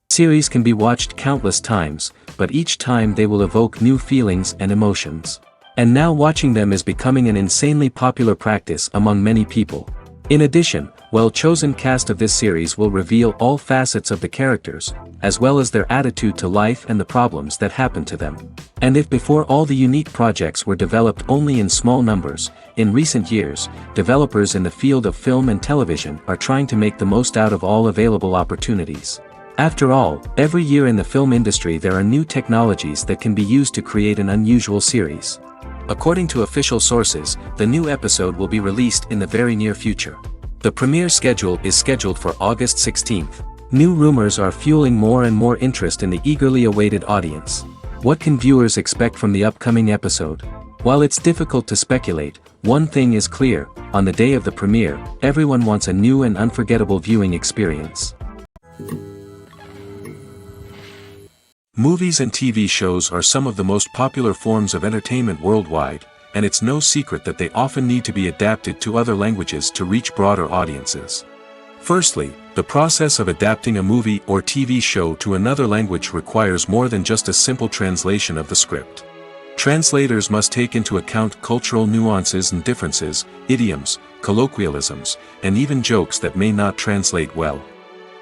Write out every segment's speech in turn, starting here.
Series can be watched countless times, but each time they will evoke new feelings and emotions. And now watching them is becoming an insanely popular practice among many people. In addition, well-chosen cast of this series will reveal all facets of the characters, as well as their attitude to life and the problems that happen to them. And if before all the unique projects were developed only in small numbers, in recent years, developers in the field of film and television are trying to make the most out of all available opportunities. After all, every year in the film industry there are new technologies that can be used to create an unusual series. According to official sources, the new episode will be released in the very near future. The premiere schedule is scheduled for August 16th. New rumors are fueling more and more interest in the eagerly awaited audience. What can viewers expect from the upcoming episode? While it's difficult to speculate, one thing is clear: on the day of the premiere, everyone wants a new and unforgettable viewing experience. Movies and TV shows are some of the most popular forms of entertainment worldwide, and it's no secret that they often need to be adapted to other languages to reach broader audiences. Firstly, the process of adapting a movie or TV show to another language requires more than just a simple translation of the script. Translators must take into account cultural nuances and differences, idioms, colloquialisms, and even jokes that may not translate well.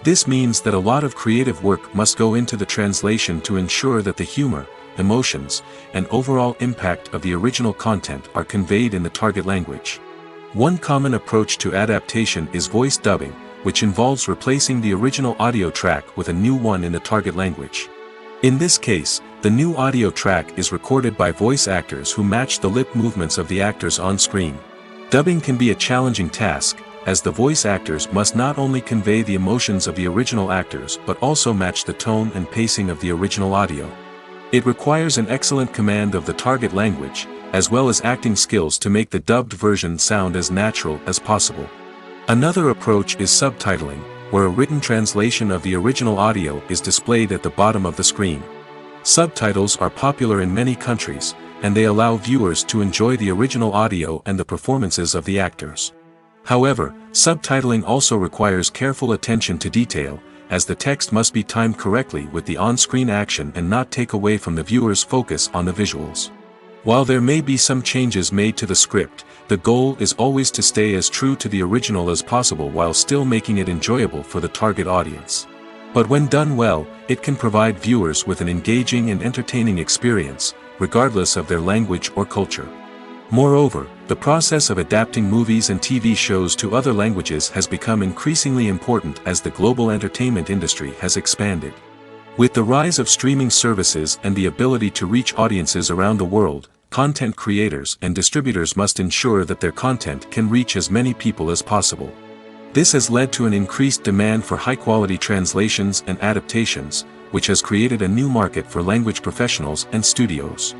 This means that a lot of creative work must go into the translation to ensure that the humor, emotions, and overall impact of the original content are conveyed in the target language. One common approach to adaptation is voice dubbing, which involves replacing the original audio track with a new one in the target language. In this case, the new audio track is recorded by voice actors who match the lip movements of the actors on screen. Dubbing can be a challenging task, as the voice actors must not only convey the emotions of the original actors but also match the tone and pacing of the original audio. It requires an excellent command of the target language, as well as acting skills to make the dubbed version sound as natural as possible. Another approach is subtitling, where a written translation of the original audio is displayed at the bottom of the screen. Subtitles are popular in many countries, and they allow viewers to enjoy the original audio and the performances of the actors. However, subtitling also requires careful attention to detail, as the text must be timed correctly with the on-screen action and not take away from the viewer's focus on the visuals. While there may be some changes made to the script, the goal is always to stay as true to the original as possible while still making it enjoyable for the target audience. But when done well, it can provide viewers with an engaging and entertaining experience, regardless of their language or culture. Moreover, the process of adapting movies and TV shows to other languages has become increasingly important as the global entertainment industry has expanded. With the rise of streaming services and the ability to reach audiences around the world, content creators and distributors must ensure that their content can reach as many people as possible. This has led to an increased demand for high-quality translations and adaptations, which has created a new market for language professionals and studios.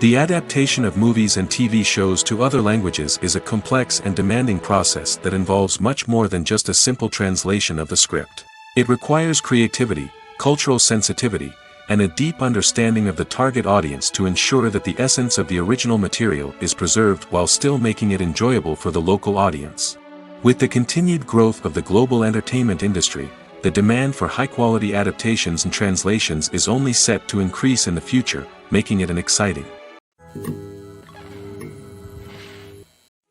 The adaptation of movies and TV shows to other languages is a complex and demanding process that involves much more than just a simple translation of the script. It requires creativity, cultural sensitivity, and a deep understanding of the target audience to ensure that the essence of the original material is preserved while still making it enjoyable for the local audience. With the continued growth of the global entertainment industry, the demand for high-quality adaptations and translations is only set to increase in the future, making it an exciting.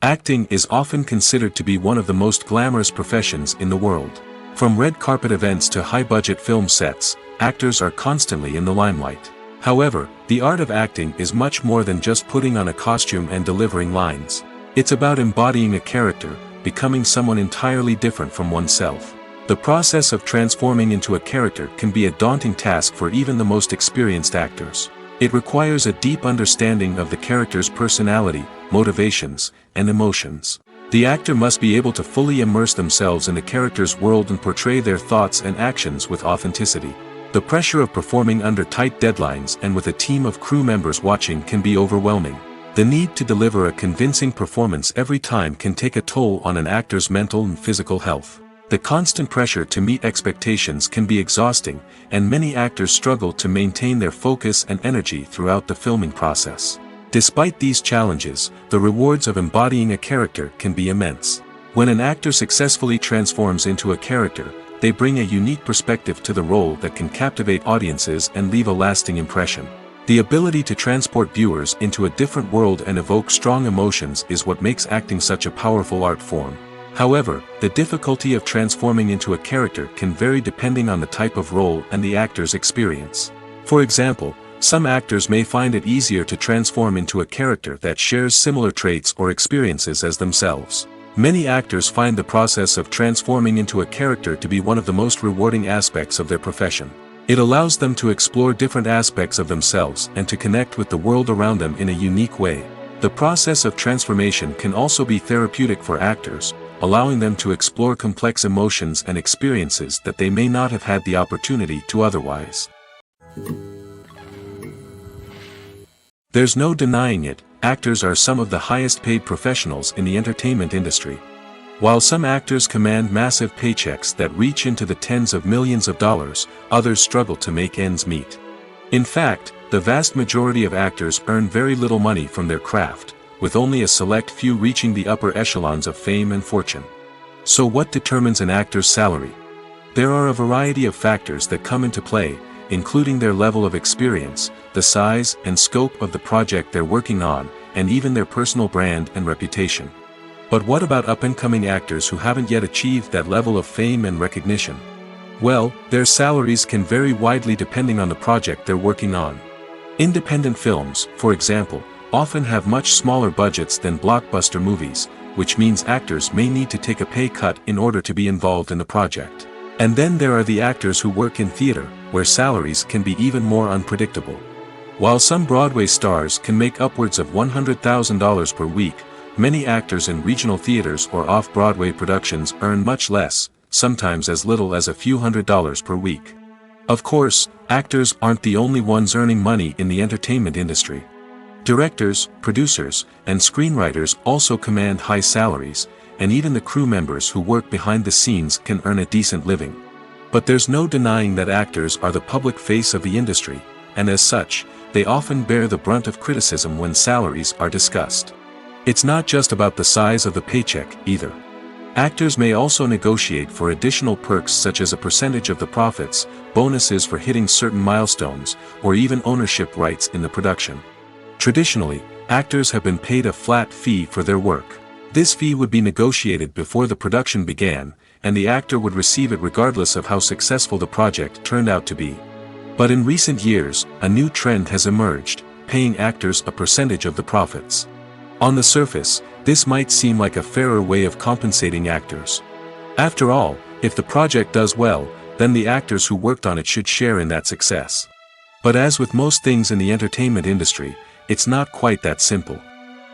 Acting is often considered to be one of the most glamorous professions in the world. From red carpet events to high-budget film sets, actors are constantly in the limelight. However, the art of acting is much more than just putting on a costume and delivering lines. It's about embodying a character, becoming someone entirely different from oneself. The process of transforming into a character can be a daunting task for even the most experienced actors. It requires a deep understanding of the character's personality, motivations, and emotions. The actor must be able to fully immerse themselves in the character's world and portray their thoughts and actions with authenticity. The pressure of performing under tight deadlines and with a team of crew members watching can be overwhelming. The need to deliver a convincing performance every time can take a toll on an actor's mental and physical health. The constant pressure to meet expectations can be exhausting, and many actors struggle to maintain their focus and energy throughout the filming process. Despite these challenges, the rewards of embodying a character can be immense. When an actor successfully transforms into a character, they bring a unique perspective to the role that can captivate audiences and leave a lasting impression. The ability to transport viewers into a different world and evoke strong emotions is what makes acting such a powerful art form. However, the difficulty of transforming into a character can vary depending on the type of role and the actor's experience. For example, some actors may find it easier to transform into a character that shares similar traits or experiences as themselves. Many actors find the process of transforming into a character to be one of the most rewarding aspects of their profession. It allows them to explore different aspects of themselves and to connect with the world around them in a unique way. The process of transformation can also be therapeutic for actors, allowing them to explore complex emotions and experiences that they may not have had the opportunity to otherwise. There's no denying it, actors are some of the highest paid professionals in the entertainment industry. While some actors command massive paychecks that reach into the tens of millions of dollars, others struggle to make ends meet. In fact, the vast majority of actors earn very little money from their craft, with only a select few reaching the upper echelons of fame and fortune. So what determines an actor's salary? There are a variety of factors that come into play, including their level of experience, the size and scope of the project they're working on, and even their personal brand and reputation. But what about up-and-coming actors who haven't yet achieved that level of fame and recognition? Well, their salaries can vary widely depending on the project they're working on. Independent films, for example, often have much smaller budgets than blockbuster movies, which means actors may need to take a pay cut in order to be involved in the project. And then there are the actors who work in theater, where salaries can be even more unpredictable. While some Broadway stars can make upwards of $100,000 per week, many actors in regional theaters or off-Broadway productions earn much less, sometimes as little as a few $100s per week. Of course, actors aren't the only ones earning money in the entertainment industry. Directors, producers, and screenwriters also command high salaries, and even the crew members who work behind the scenes can earn a decent living. But there's no denying that actors are the public face of the industry, and as such, they often bear the brunt of criticism when salaries are discussed. It's not just about the size of the paycheck, either. Actors may also negotiate for additional perks such as a percentage of the profits, bonuses for hitting certain milestones, or even ownership rights in the production. Traditionally, actors have been paid a flat fee for their work. This fee would be negotiated before the production began, and the actor would receive it regardless of how successful the project turned out to be. But in recent years, a new trend has emerged, paying actors a percentage of the profits. On the surface, this might seem like a fairer way of compensating actors. After all, if the project does well, then the actors who worked on it should share in that success. But as with most things in the entertainment industry, it's not quite that simple.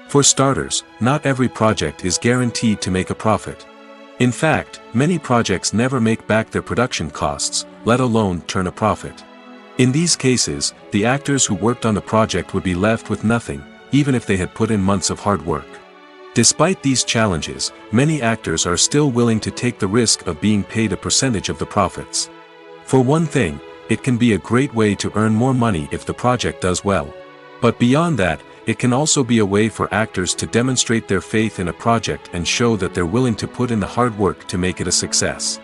For starters, not every project is guaranteed to make a profit. In fact, many projects never make back their production costs, let alone turn a profit. In these cases, the actors who worked on the project would be left with nothing, even if they had put in months of hard work. Despite these challenges, many actors are still willing to take the risk of being paid a percentage of the profits. For one thing, it can be a great way to earn more money if the project does well. But beyond that, it can also be a way for actors to demonstrate their faith in a project and show that they're willing to put in the hard work to make it a success.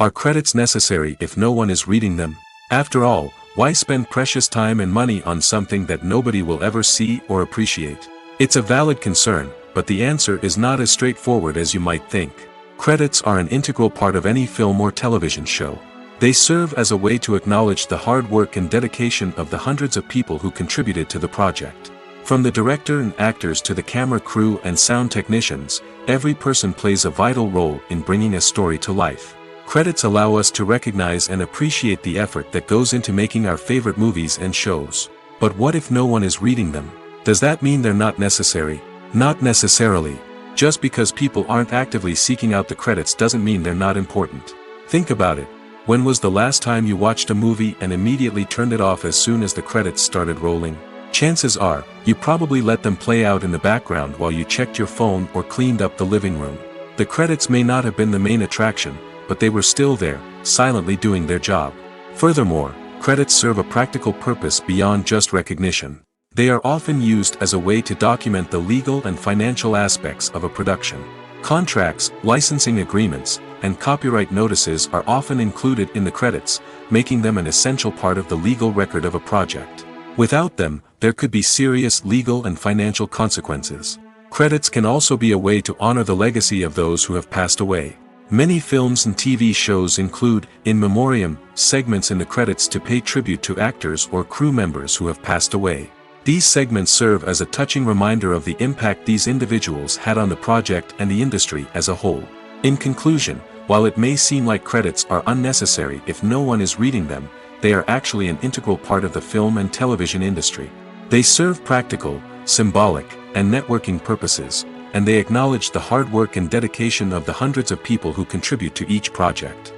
Are credits necessary if no one is reading them? After all, why spend precious time and money on something that nobody will ever see or appreciate? It's a valid concern, but the answer is not as straightforward as you might think. Credits are an integral part of any film or television show. They serve as a way to acknowledge the hard work and dedication of the hundreds of people who contributed to the project. From the director and actors to the camera crew and sound technicians, every person plays a vital role in bringing a story to life. Credits allow us to recognize and appreciate the effort that goes into making our favorite movies and shows. But what if no one is reading them? Does that mean they're not necessary? Not necessarily. Just because people aren't actively seeking out the credits doesn't mean they're not important. Think about it. When was the last time you watched a movie and immediately turned it off as soon as the credits started rolling? Chances are, you probably let them play out in the background while you checked your phone or cleaned up the living room. The credits may not have been the main attraction, but they were still there, silently doing their job. Furthermore, credits serve a practical purpose beyond just recognition. They are often used as a way to document the legal and financial aspects of a production. Contracts, licensing agreements, and copyright notices are often included in the credits, making them an essential part of the legal record of a project. Without them, there could be serious legal and financial consequences. Credits can also be a way to honor the legacy of those who have passed away. Many films and TV shows include, in memoriam, segments in the credits to pay tribute to actors or crew members who have passed away. These segments serve as a touching reminder of the impact these individuals had on the project and the industry as a whole. In conclusion, while it may seem like credits are unnecessary if no one is reading them, they are actually an integral part of the film and television industry. They serve practical, symbolic, and networking purposes, and they acknowledge the hard work and dedication of the hundreds of people who contribute to each project.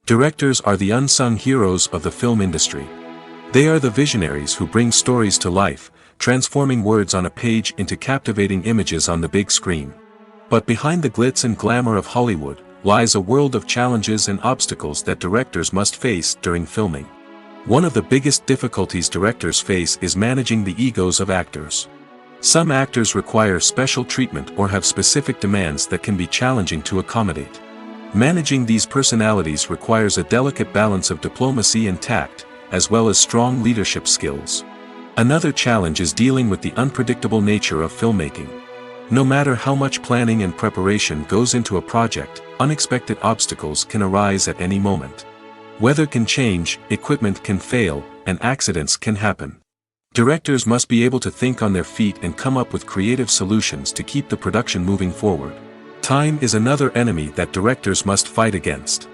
Directors are the unsung heroes of the film industry. They are the visionaries who bring stories to life, transforming words on a page into captivating images on the big screen. But behind the glitz and glamour of Hollywood lies a world of challenges and obstacles that directors must face during filming. One of the biggest difficulties directors face is managing the egos of actors. Some actors require special treatment or have specific demands that can be challenging to accommodate. Managing these personalities requires a delicate balance of diplomacy and tact, as well as strong leadership skills. Another challenge is dealing with the unpredictable nature of filmmaking. No matter how much planning and preparation goes into a project, unexpected obstacles can arise at any moment. Weather can change, equipment can fail, and accidents can happen. Directors must be able to think on their feet and come up with creative solutions to keep the production moving forward. Time is another enemy that directors must fight against.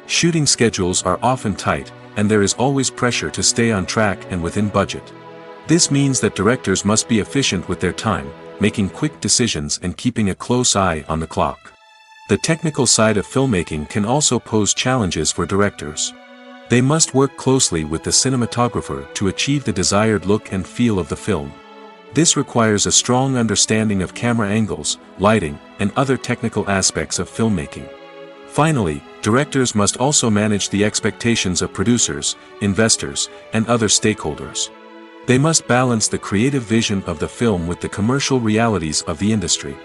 Shooting schedules are often tight, and there is always pressure to stay on track and within budget. This means that directors must be efficient with their time, making quick decisions and keeping a close eye on the clock. The technical side of filmmaking can also pose challenges for directors. They must work closely with the cinematographer to achieve the desired look and feel of the film. This requires a strong understanding of camera angles, lighting, and other technical aspects of filmmaking. Finally, directors must also manage the expectations of producers, investors, and other stakeholders. They must balance the creative vision of the film with the commercial realities of the industry.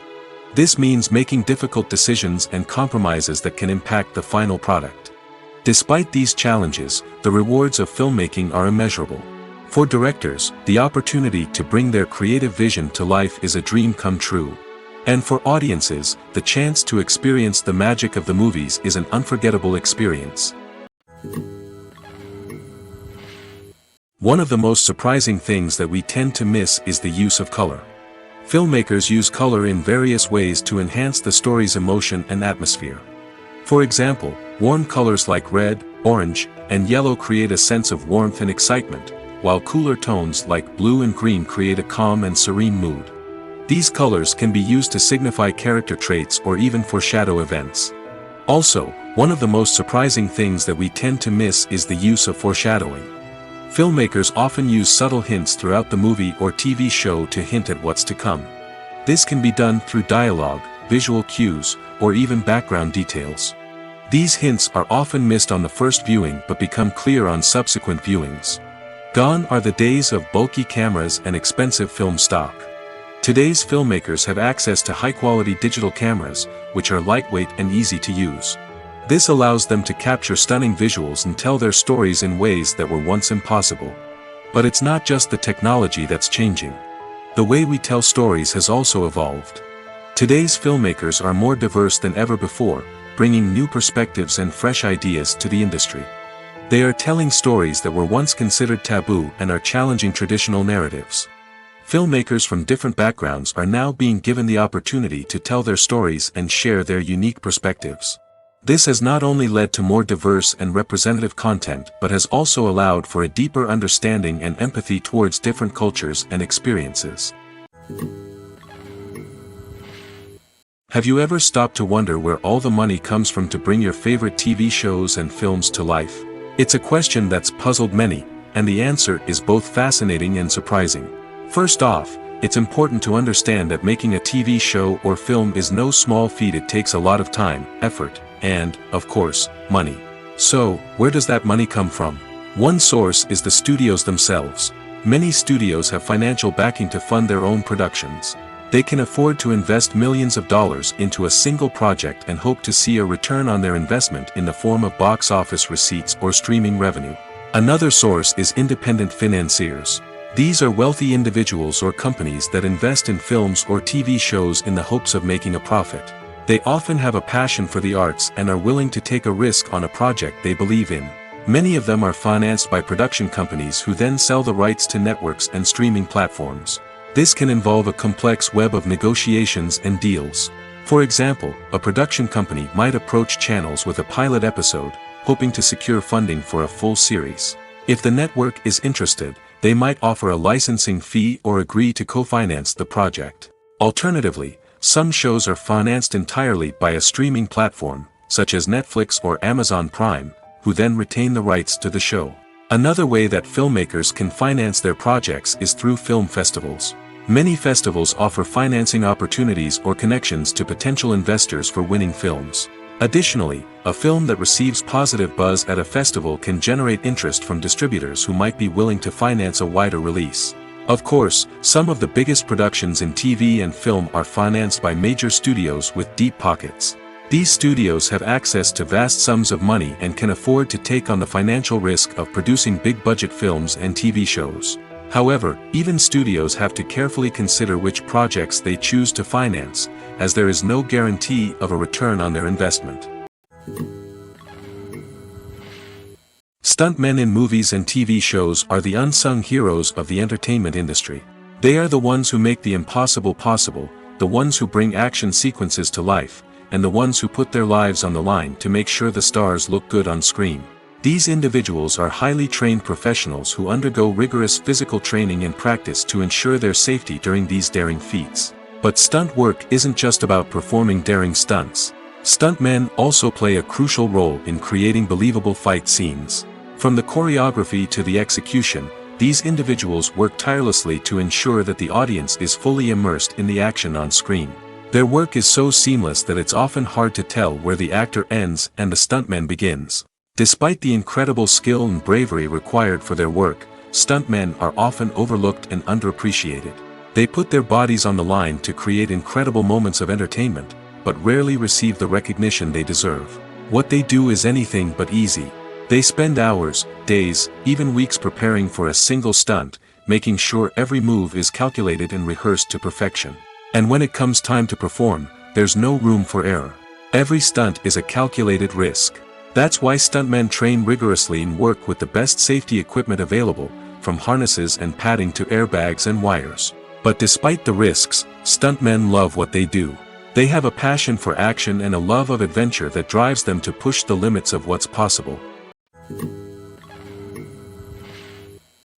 This means making difficult decisions and compromises that can impact the final product. Despite these challenges, the rewards of filmmaking are immeasurable. For directors, the opportunity to bring their creative vision to life is a dream come true. And for audiences, the chance to experience the magic of the movies is an unforgettable experience. One of the most surprising things that we tend to miss is the use of color. Filmmakers use color in various ways to enhance the story's emotion and atmosphere. For example, warm colors like red, orange, and yellow create a sense of warmth and excitement, while cooler tones like blue and green create a calm and serene mood. These colors can be used to signify character traits or even foreshadow events. Also, one of the most surprising things that we tend to miss is the use of foreshadowing. Filmmakers often use subtle hints throughout the movie or TV show to hint at what's to come. This can be done through dialogue, visual cues, or even background details. These hints are often missed on the first viewing but become clear on subsequent viewings. Gone are the days of bulky cameras and expensive film stock. Today's filmmakers have access to high-quality digital cameras, which are lightweight and easy to use. This allows them to capture stunning visuals and tell their stories in ways that were once impossible. But it's not just the technology that's changing. the way we tell stories has also evolved. Today's filmmakers are more diverse than ever before, bringing new perspectives and fresh ideas to the industry. They are telling stories that were once considered taboo and are challenging traditional narratives. Filmmakers from different backgrounds are now being given the opportunity to tell their stories and share their unique perspectives. This has not only led to more diverse and representative content but has also allowed for a deeper understanding and empathy towards different cultures and experiences. Have you ever stopped to wonder where all the money comes from to bring your favorite TV shows and films to life? It's a question that's puzzled many, and the answer is both fascinating and surprising. First off, it's important to understand that making a TV show or film is no small feat. It takes a lot of time, effort, and, of course, money. So, where does that money come from? One source is the studios themselves. Many studios have financial backing to fund their own productions. They can afford to invest millions of dollars into a single project and hope to see a return on their investment in the form of box office receipts or streaming revenue. Another source is independent financiers. These are wealthy individuals or companies that invest in films or TV shows in the hopes of making a profit. They often have a passion for the arts and are willing to take a risk on a project they believe in. Many of them are financed by production companies who then sell the rights to networks and streaming platforms. This can involve a complex web of negotiations and deals. For example, a production company might approach channels with a pilot episode, hoping to secure funding for a full series. If the network is interested, they might offer a licensing fee or agree to co-finance the project. Alternatively, some shows are financed entirely by a streaming platform, such as Netflix or Amazon Prime, who then retain the rights to the show. Another way that filmmakers can finance their projects is through film festivals. Many festivals offer financing opportunities or connections to potential investors for winning films. Additionally, a film that receives positive buzz at a festival can generate interest from distributors who might be willing to finance a wider release. Of course, some of the biggest productions in TV and film are financed by major studios with deep pockets. These studios have access to vast sums of money and can afford to take on the financial risk of producing big-budget films and TV shows. However, even studios have to carefully consider which projects they choose to finance, as there is no guarantee of a return on their investment. Stuntmen in movies and TV shows are the unsung heroes of the entertainment industry. They are the ones who make the impossible possible, the ones who bring action sequences to life, and the ones who put their lives on the line to make sure the stars look good on screen. These individuals are highly trained professionals who undergo rigorous physical training and practice to ensure their safety during these daring feats. But stunt work isn't just about performing daring stunts. Stuntmen also play a crucial role in creating believable fight scenes. From the choreography to the execution, these individuals work tirelessly to ensure that the audience is fully immersed in the action on screen. Their work is so seamless that it's often hard to tell where the actor ends and the stuntman begins. Despite the incredible skill and bravery required for their work, stuntmen are often overlooked and underappreciated. They put their bodies on the line to create incredible moments of entertainment, but rarely receive the recognition they deserve. What they do is anything but easy. They spend hours, days, even weeks preparing for a single stunt, making sure every move is calculated and rehearsed to perfection. And when it comes time to perform, there's no room for error. Every stunt is a calculated risk. That's why stuntmen train rigorously and work with the best safety equipment available, from harnesses and padding to airbags and wires. But despite the risks, stuntmen love what they do. They have a passion for action and a love of adventure that drives them to push the limits of what's possible.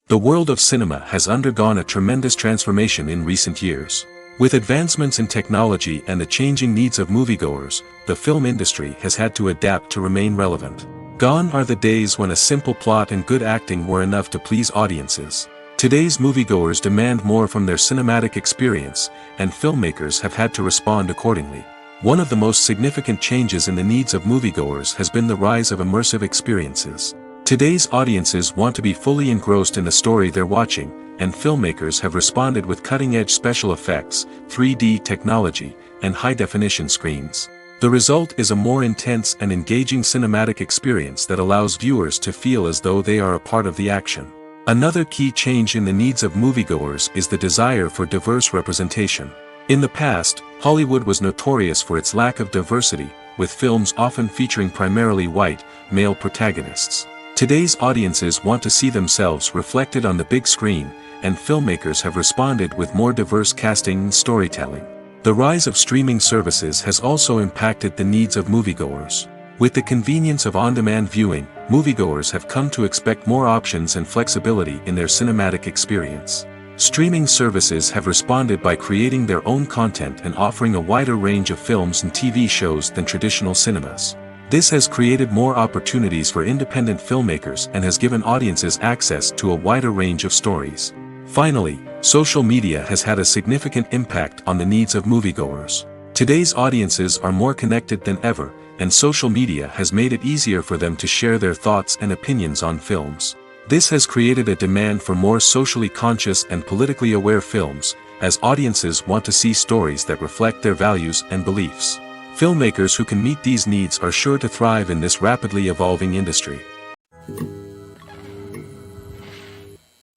The world of cinema has undergone a tremendous transformation in recent years. With advancements in technology and the changing needs of moviegoers, the film industry has had to adapt to remain relevant. Gone are the days when a simple plot and good acting were enough to please audiences. Today's moviegoers demand more from their cinematic experience, and filmmakers have had to respond accordingly. One of the most significant changes in the needs of moviegoers has been the rise of immersive experiences. Today's audiences want to be fully engrossed in the story they're watching, and filmmakers have responded with cutting-edge special effects, 3D technology, and high-definition screens. The result is a more intense and engaging cinematic experience that allows viewers to feel as though they are a part of the action. Another key change in the needs of moviegoers is the desire for diverse representation. In the past, Hollywood was notorious for its lack of diversity, with films often featuring primarily white, male protagonists. Today's audiences want to see themselves reflected on the big screen, and filmmakers have responded with more diverse casting and storytelling. The rise of streaming services has also impacted the needs of moviegoers. With the convenience of on-demand viewing, moviegoers have come to expect more options and flexibility in their cinematic experience. Streaming services have responded by creating their own content and offering a wider range of films and TV shows than traditional cinemas. This has created more opportunities for independent filmmakers and has given audiences access to a wider range of stories. Finally, social media has had a significant impact on the needs of moviegoers. Today's audiences are more connected than ever, and social media has made it easier for them to share their thoughts and opinions on films. This has created a demand for more socially conscious and politically aware films, as audiences want to see stories that reflect their values and beliefs. Filmmakers who can meet these needs are sure to thrive in this rapidly evolving industry.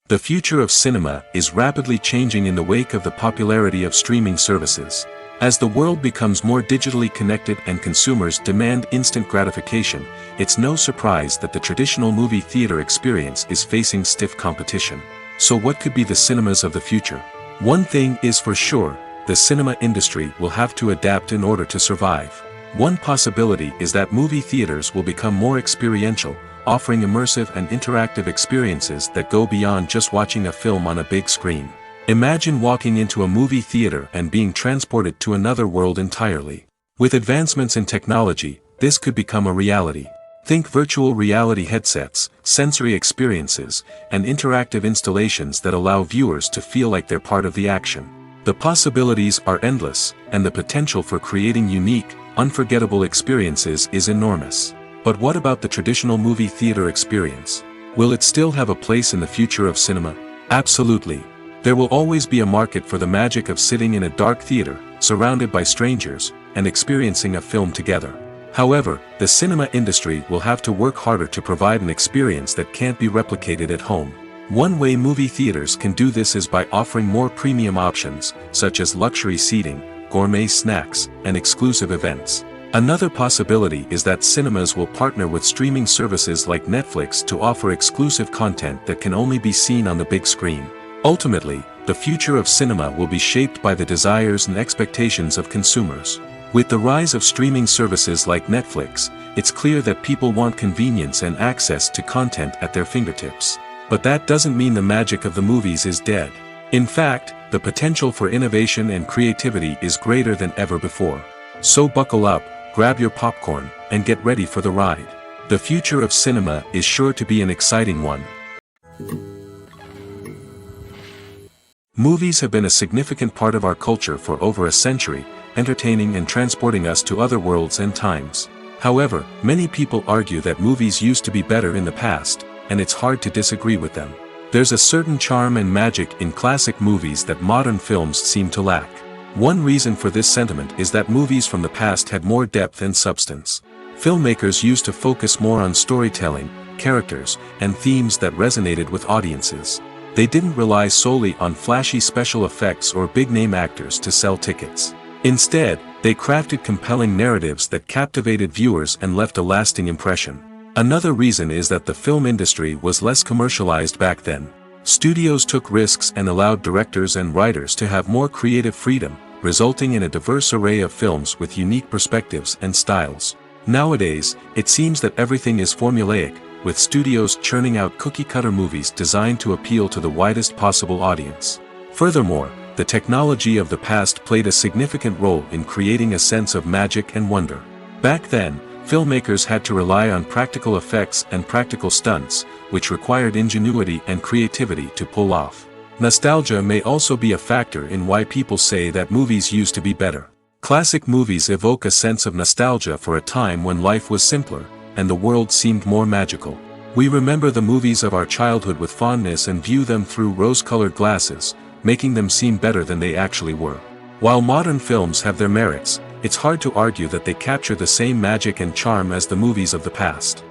The future of cinema is rapidly changing in the wake of the popularity of streaming services. As the world becomes more digitally connected and consumers demand instant gratification, it's no surprise that the traditional movie theater experience is facing stiff competition. So what could be the cinemas of the future? One thing is for sure, the cinema industry will have to adapt in order to survive. One possibility is that movie theaters will become more experiential, offering immersive and interactive experiences that go beyond just watching a film on a big screen. Imagine walking into a movie theater and being transported to another world entirely. With advancements in technology, this could become a reality. Think virtual reality headsets, sensory experiences, and interactive installations that allow viewers to feel like they're part of the action. The possibilities are endless, and the potential for creating unique, unforgettable experiences is enormous. But what about the traditional movie theater experience? Will it still have a place in the future of cinema? Absolutely. There will always be a market for the magic of sitting in a dark theater, surrounded by strangers, and experiencing a film together. However, the cinema industry will have to work harder to provide an experience that can't be replicated at home. One way movie theaters can do this is by offering more premium options, such as luxury seating, gourmet snacks, and exclusive events. Another possibility is that cinemas will partner with streaming services like Netflix to offer exclusive content that can only be seen on the big screen. Ultimately, the future of cinema will be shaped by the desires and expectations of consumers. With the rise of streaming services like Netflix, it's clear that people want convenience and access to content at their fingertips. But that doesn't mean the magic of the movies is dead. In fact, the potential for innovation and creativity is greater than ever before. So buckle up, grab your popcorn, and get ready for the ride. The future of cinema is sure to be an exciting one. Movies have been a significant part of our culture for over a century, entertaining and transporting us to other worlds and times. However, many people argue that movies used to be better in the past, and it's hard to disagree with them. There's a certain charm and magic in classic movies that modern films seem to lack. One reason for this sentiment is that movies from the past had more depth and substance. Filmmakers used to focus more on storytelling, characters, and themes that resonated with audiences. They didn't rely solely on flashy special effects or big-name actors to sell tickets. Instead, they crafted compelling narratives that captivated viewers and left a lasting impression. Another reason is that the film industry was less commercialized back then. Studios took risks and allowed directors and writers to have more creative freedom, resulting in a diverse array of films with unique perspectives and styles. Nowadays, it seems that everything is formulaic, with studios churning out cookie-cutter movies designed to appeal to the widest possible audience. Furthermore, the technology of the past played a significant role in creating a sense of magic and wonder. Back then, filmmakers had to rely on practical effects and practical stunts, which required ingenuity and creativity to pull off. Nostalgia may also be a factor in why people say that movies used to be better. Classic movies evoke a sense of nostalgia for a time when life was simpler, and the world seemed more magical. We remember the movies of our childhood with fondness and view them through rose-colored glasses, making them seem better than they actually were. While modern films have their merits, it's hard to argue that they capture the same magic and charm as the movies of the past.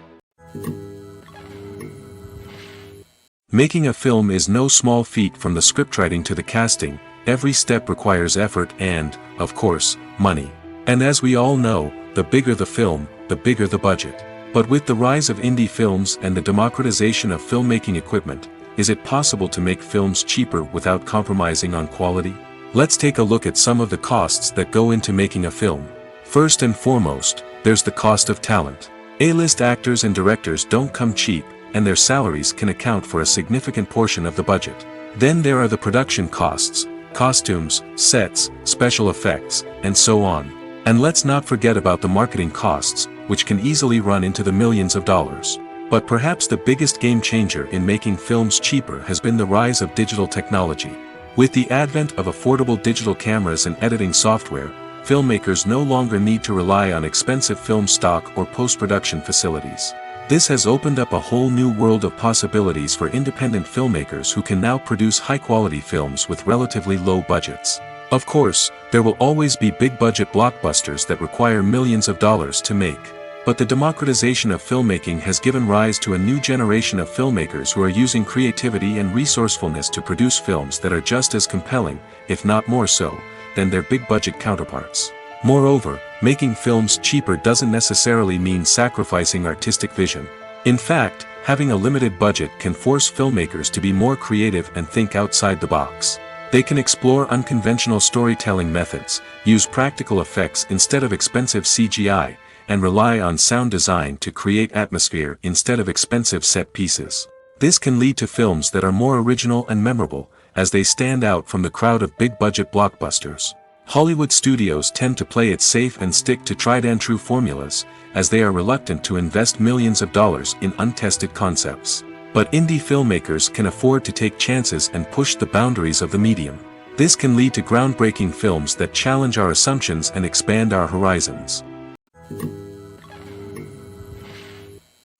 Making a film is no small feat. From the scriptwriting to the casting, every step requires effort and, of course, money. And as we all know, the bigger the film, the bigger the budget. But with the rise of indie films and the democratization of filmmaking equipment, is it possible to make films cheaper without compromising on quality? Let's take a look at some of the costs that go into making a film. First and foremost, there's the cost of talent. A-list actors and directors don't come cheap, and their salaries can account for a significant portion of the budget. Then there are the production costs, costumes, sets, special effects, and so on. And let's not forget about the marketing costs, which can easily run into the millions of dollars. But perhaps the biggest game changer in making films cheaper has been the rise of digital technology. With the advent of affordable digital cameras and editing software, filmmakers no longer need to rely on expensive film stock or post-production facilities. This has opened up a whole new world of possibilities for independent filmmakers who can now produce high-quality films with relatively low budgets. Of course, there will always be big-budget blockbusters that require millions of dollars to make. But the democratization of filmmaking has given rise to a new generation of filmmakers who are using creativity and resourcefulness to produce films that are just as compelling, if not more so, than their big-budget counterparts. Moreover, making films cheaper doesn't necessarily mean sacrificing artistic vision. In fact, having a limited budget can force filmmakers to be more creative and think outside the box. They can explore unconventional storytelling methods, use practical effects instead of expensive CGI, and rely on sound design to create atmosphere instead of expensive set pieces. This can lead to films that are more original and memorable, as they stand out from the crowd of big-budget blockbusters. Hollywood studios tend to play it safe and stick to tried-and-true formulas, as they are reluctant to invest millions of dollars in untested concepts. But indie filmmakers can afford to take chances and push the boundaries of the medium. This can lead to groundbreaking films that challenge our assumptions and expand our horizons.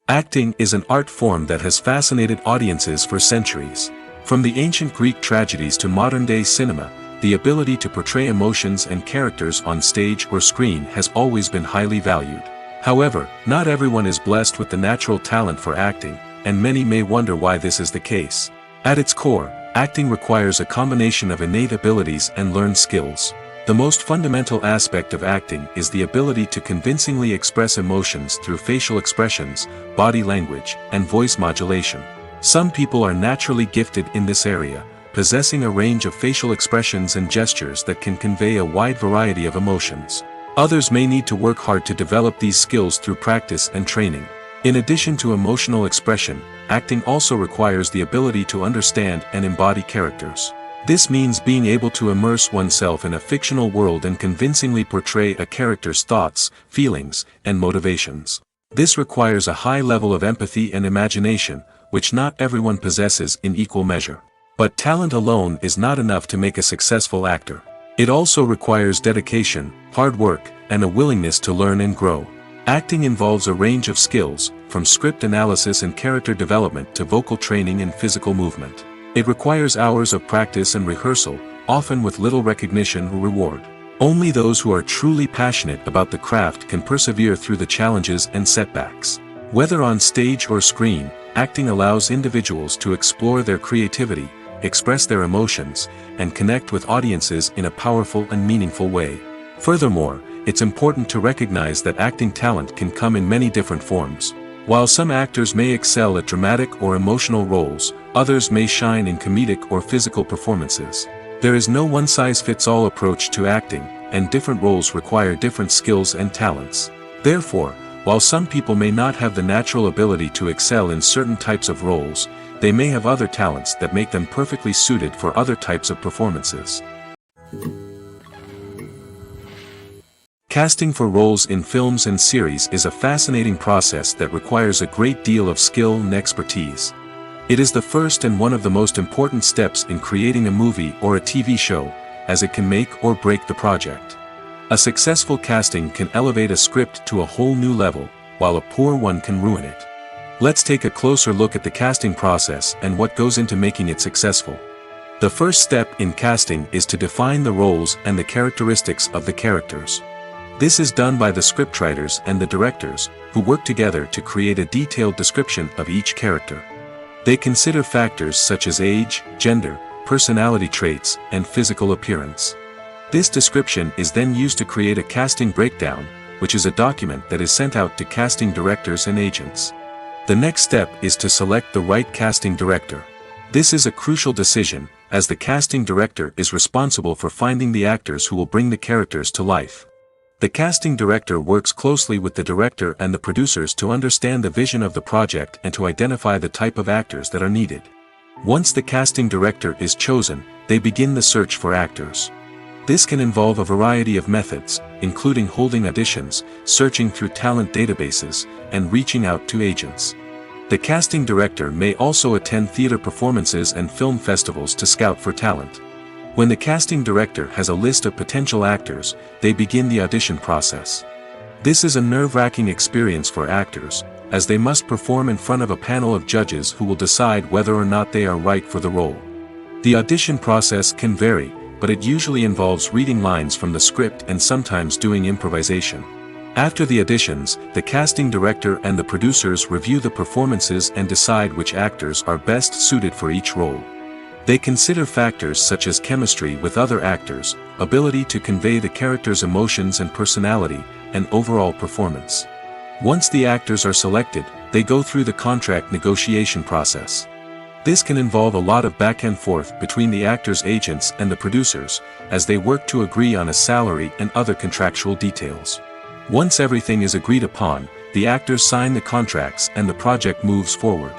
Acting is an art form that has fascinated audiences for centuries. From the ancient Greek tragedies to modern-day cinema, the ability to portray emotions and characters on stage or screen has always been highly valued. However, not everyone is blessed with the natural talent for acting, and many may wonder why this is the case. At its core, acting requires a combination of innate abilities and learned skills. The most fundamental aspect of acting is the ability to convincingly express emotions through facial expressions, body language, and voice modulation. Some people are naturally gifted in this area, possessing a range of facial expressions and gestures that can convey a wide variety of emotions. Others may need to work hard to develop these skills through practice and training. In addition to emotional expression, acting also requires the ability to understand and embody characters. This means being able to immerse oneself in a fictional world and convincingly portray a character's thoughts, feelings, and motivations. This requires a high level of empathy and imagination, which not everyone possesses in equal measure. But talent alone is not enough to make a successful actor. It also requires dedication, hard work, and a willingness to learn and grow. Acting involves a range of skills, from script analysis and character development to vocal training and physical movement. It requires hours of practice and rehearsal, often with little recognition or reward. Only those who are truly passionate about the craft can persevere through the challenges and setbacks. Whether on stage or screen, acting allows individuals to explore their creativity, express their emotions, and connect with audiences in a powerful and meaningful way. Furthermore, it's important to recognize that acting talent can come in many different forms. While some actors may excel at dramatic or emotional roles, others may shine in comedic or physical performances. There is no one-size-fits-all approach to acting, and different roles require different skills and talents. Therefore, while some people may not have the natural ability to excel in certain types of roles, they may have other talents that make them perfectly suited for other types of performances. Casting for roles in films and series is a fascinating process that requires a great deal of skill and expertise. It is the first and one of the most important steps in creating a movie or a TV show, as it can make or break the project. A successful casting can elevate a script to a whole new level, while a poor one can ruin it. Let's take a closer look at the casting process and what goes into making it successful. The first step in casting is to define the roles and the characteristics of the characters. This is done by the scriptwriters and the directors, who work together to create a detailed description of each character. They consider factors such as age, gender, personality traits, and physical appearance. This description is then used to create a casting breakdown, which is a document that is sent out to casting directors and agents. The next step is to select the right casting director. This is a crucial decision, as the casting director is responsible for finding the actors who will bring the characters to life. The casting director works closely with the director and the producers to understand the vision of the project and to identify the type of actors that are needed. Once the casting director is chosen, they begin the search for actors. This can involve a variety of methods, including holding auditions, searching through talent databases, and reaching out to agents. The casting director may also attend theater performances and film festivals to scout for talent. When the casting director has a list of potential actors, they begin the audition process. This is a nerve-wracking experience for actors, as they must perform in front of a panel of judges who will decide whether or not they are right for the role. The audition process can vary, but it usually involves reading lines from the script and sometimes doing improvisation. After the auditions, the casting director and the producers review the performances and decide which actors are best suited for each role. They consider factors such as chemistry with other actors, ability to convey the character's emotions and personality, and overall performance. Once the actors are selected, they go through the contract negotiation process. This can involve a lot of back and forth between the actors' agents and the producers, as they work to agree on a salary and other contractual details. Once everything is agreed upon, the actors sign the contracts and the project moves forward.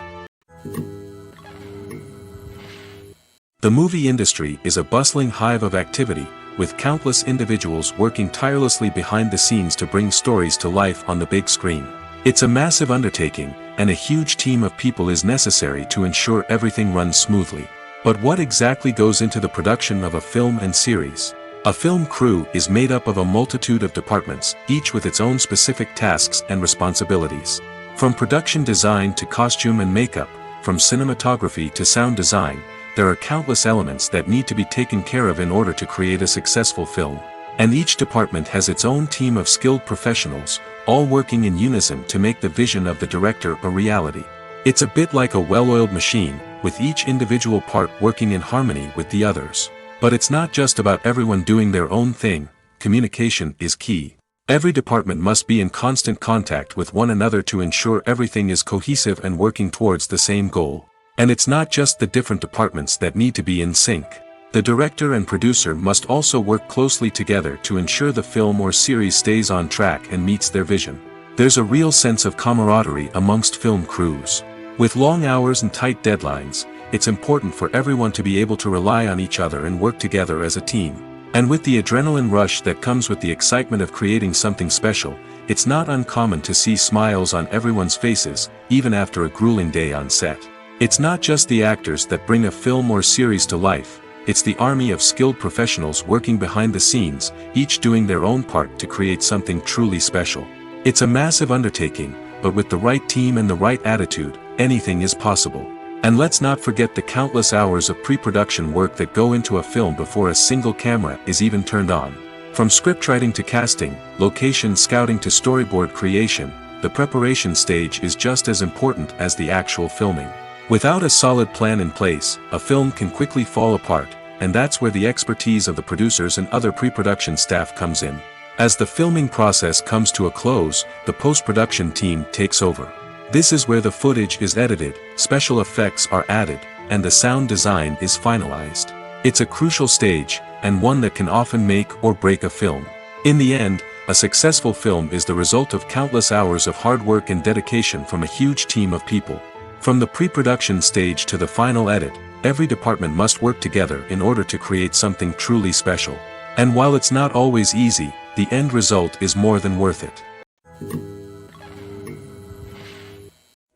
The movie industry is a bustling hive of activity, with countless individuals working tirelessly behind the scenes to bring stories to life on the big screen. It's a massive undertaking, and a huge team of people is necessary to ensure everything runs smoothly. But what exactly goes into the production of a film and series? A film crew is made up of a multitude of departments, each with its own specific tasks and responsibilities. From production design to costume and makeup, from cinematography to sound design, there are countless elements that need to be taken care of in order to create a successful film. And each department has its own team of skilled professionals, all working in unison to make the vision of the director a reality. It's a bit like a well-oiled machine, with each individual part working in harmony with the others. But it's not just about everyone doing their own thing. Communication is key. Every department must be in constant contact with one another to ensure everything is cohesive and working towards the same goal. And it's not just the different departments that need to be in sync. The director and producer must also work closely together to ensure the film or series stays on track and meets their vision. There's a real sense of camaraderie amongst film crews. With long hours and tight deadlines, it's important for everyone to be able to rely on each other and work together as a team. And with the adrenaline rush that comes with the excitement of creating something special, it's not uncommon to see smiles on everyone's faces, even after a grueling day on set. It's not just the actors that bring a film or series to life, it's the army of skilled professionals working behind the scenes, each doing their own part to create something truly special. It's a massive undertaking, but with the right team and the right attitude, anything is possible. And let's not forget the countless hours of pre-production work that go into a film before a single camera is even turned on. From scriptwriting to casting, location scouting to storyboard creation, the preparation stage is just as important as the actual filming. Without a solid plan in place, a film can quickly fall apart, and that's where the expertise of the producers and other pre-production staff comes in. As the filming process comes to a close, the post-production team takes over. This is where the footage is edited, special effects are added, and the sound design is finalized. It's a crucial stage, and one that can often make or break a film. In the end, a successful film is the result of countless hours of hard work and dedication from a huge team of people. From the pre-production stage to the final edit, every department must work together in order to create something truly special. And while it's not always easy, the end result is more than worth it.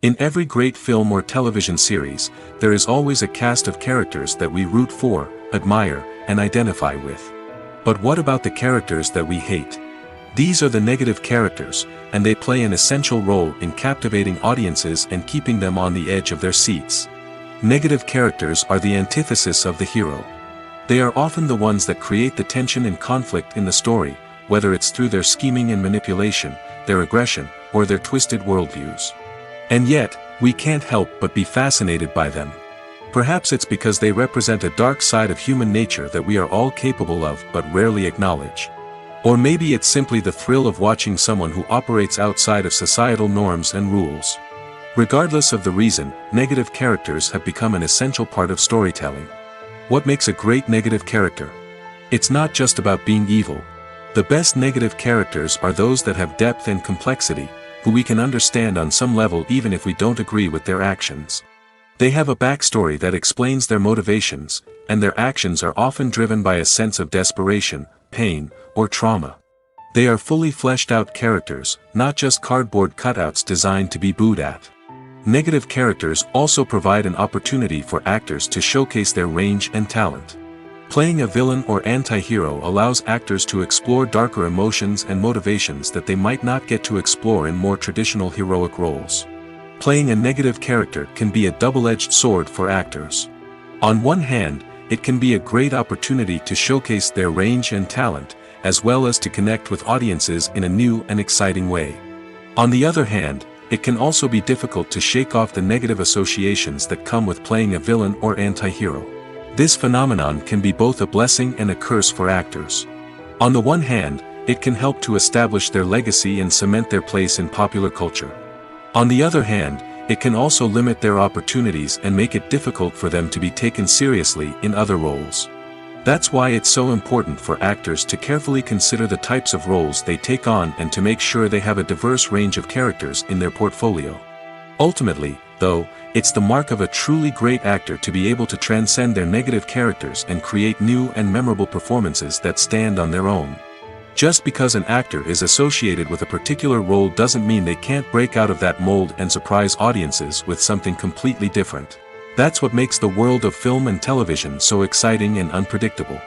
In every great film or television series, there is always a cast of characters that we root for, admire, and identify with. But what about the characters that we hate? These are the negative characters, and they play an essential role in captivating audiences and keeping them on the edge of their seats. Negative characters are the antithesis of the hero. They are often the ones that create the tension and conflict in the story, whether it's through their scheming and manipulation, their aggression, or their twisted worldviews. And yet, we can't help but be fascinated by them. Perhaps it's because they represent a dark side of human nature that we are all capable of but rarely acknowledge. Or maybe it's simply the thrill of watching someone who operates outside of societal norms and rules. Regardless of the reason, negative characters have become an essential part of storytelling. What makes a great negative character? It's not just about being evil. The best negative characters are those that have depth and complexity, who we can understand on some level even if we don't agree with their actions. They have a backstory that explains their motivations, and their actions are often driven by a sense of desperation, pain, or trauma. They are fully fleshed out characters, not just cardboard cutouts designed to be booed at. Negative characters also provide an opportunity for actors to showcase their range and talent. Playing a villain or anti-hero allows actors to explore darker emotions and motivations that they might not get to explore in more traditional heroic roles. Playing a negative character can be a double-edged sword for actors. On one hand, it can be a great opportunity to showcase their range and talent, as well as to connect with audiences in a new and exciting way. On the other hand, it can also be difficult to shake off the negative associations that come with playing a villain or anti-hero. This phenomenon can be both a blessing and a curse for actors. On the one hand, it can help to establish their legacy and cement their place in popular culture. On the other hand, it can also limit their opportunities and make it difficult for them to be taken seriously in other roles. That's why it's so important for actors to carefully consider the types of roles they take on and to make sure they have a diverse range of characters in their portfolio. Ultimately, though, it's the mark of a truly great actor to be able to transcend their negative characters and create new and memorable performances that stand on their own. Just because an actor is associated with a particular role doesn't mean they can't break out of that mold and surprise audiences with something completely different. That's what makes the world of film and television so exciting and unpredictable.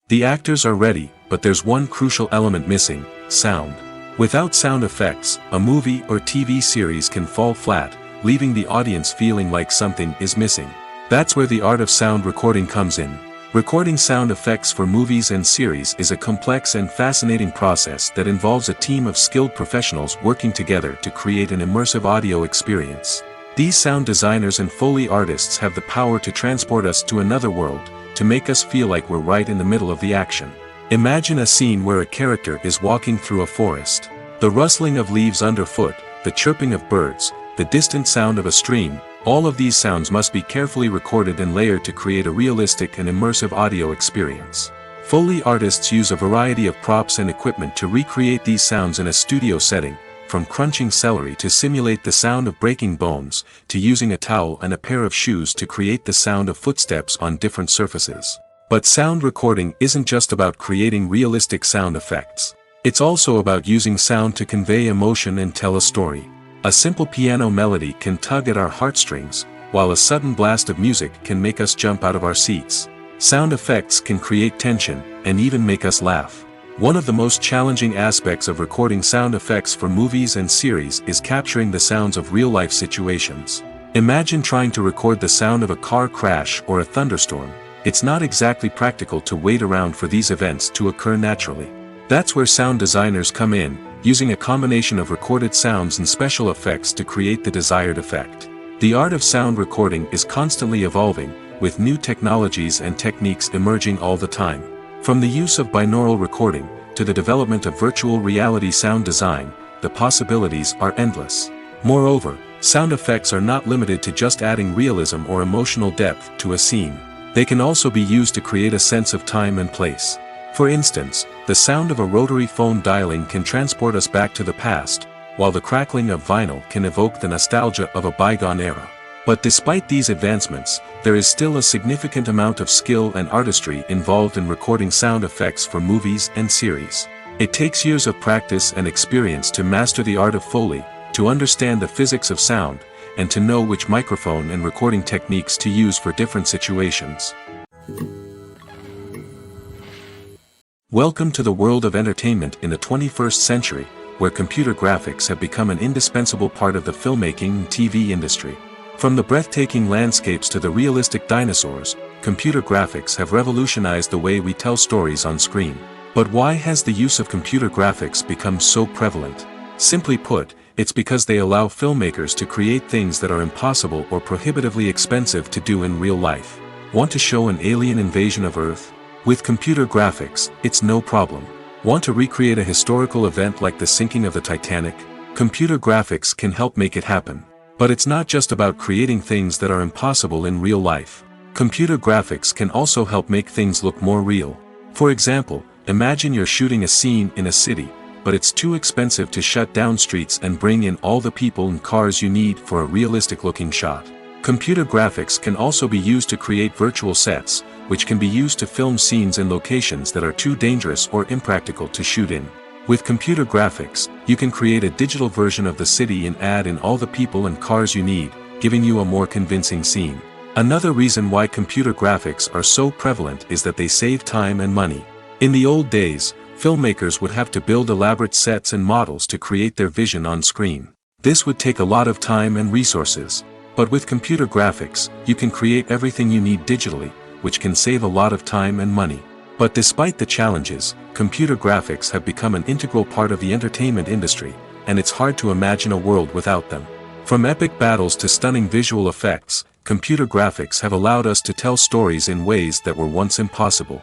The actors are ready, but there's one crucial element missing: sound. Without sound effects, a movie or TV series can fall flat, leaving the audience feeling like something is missing. That's where the art of sound recording comes in. Recording sound effects for movies and series is a complex and fascinating process that involves a team of skilled professionals working together to create an immersive audio experience. These sound designers and Foley artists have the power to transport us to another world, to make us feel like we're right in the middle of the action. Imagine a scene where a character is walking through a forest. The rustling of leaves underfoot, the chirping of birds, the distant sound of a stream, all of these sounds must be carefully recorded and layered to create a realistic and immersive audio experience. Foley artists use a variety of props and equipment to recreate these sounds in a studio setting, from crunching celery to simulate the sound of breaking bones, to using a towel and a pair of shoes to create the sound of footsteps on different surfaces. But sound recording isn't just about creating realistic sound effects. It's also about using sound to convey emotion and tell a story. A simple piano melody can tug at our heartstrings, while a sudden blast of music can make us jump out of our seats. Sound effects can create tension, and even make us laugh. One of the most challenging aspects of recording sound effects for movies and series is capturing the sounds of real-life situations. Imagine trying to record the sound of a car crash or a thunderstorm. It's not exactly practical to wait around for these events to occur naturally. That's where sound designers come in, using a combination of recorded sounds and special effects to create the desired effect. The art of sound recording is constantly evolving, with new technologies and techniques emerging all the time. From the use of binaural recording, to the development of virtual reality sound design, the possibilities are endless. Moreover, sound effects are not limited to just adding realism or emotional depth to a scene. They can also be used to create a sense of time and place. For instance, the sound of a rotary phone dialing can transport us back to the past, while the crackling of vinyl can evoke the nostalgia of a bygone era. But despite these advancements, there is still a significant amount of skill and artistry involved in recording sound effects for movies and series. It takes years of practice and experience to master the art of Foley, to understand the physics of sound, and to know which microphone and recording techniques to use for different situations. Welcome to the world of entertainment in the 21st century, where computer graphics have become an indispensable part of the filmmaking and TV industry. From the breathtaking landscapes to the realistic dinosaurs, computer graphics have revolutionized the way we tell stories on screen. But why has the use of computer graphics become so prevalent? Simply put, it's because they allow filmmakers to create things that are impossible or prohibitively expensive to do in real life. Want to show an alien invasion of Earth? With computer graphics, it's no problem. Want to recreate a historical event like the sinking of the Titanic? Computer graphics can help make it happen. But it's not just about creating things that are impossible in real life. Computer graphics can also help make things look more real. For example, imagine you're shooting a scene in a city, but it's too expensive to shut down streets and bring in all the people and cars you need for a realistic-looking shot. Computer graphics can also be used to create virtual sets, which can be used to film scenes in locations that are too dangerous or impractical to shoot in. With computer graphics, you can create a digital version of the city and add in all the people and cars you need, giving you a more convincing scene. Another reason why computer graphics are so prevalent is that they save time and money. In the old days, filmmakers would have to build elaborate sets and models to create their vision on screen. This would take a lot of time and resources. But with computer graphics, you can create everything you need digitally, which can save a lot of time and money. But despite the challenges, computer graphics have become an integral part of the entertainment industry, and it's hard to imagine a world without them. From epic battles to stunning visual effects, computer graphics have allowed us to tell stories in ways that were once impossible.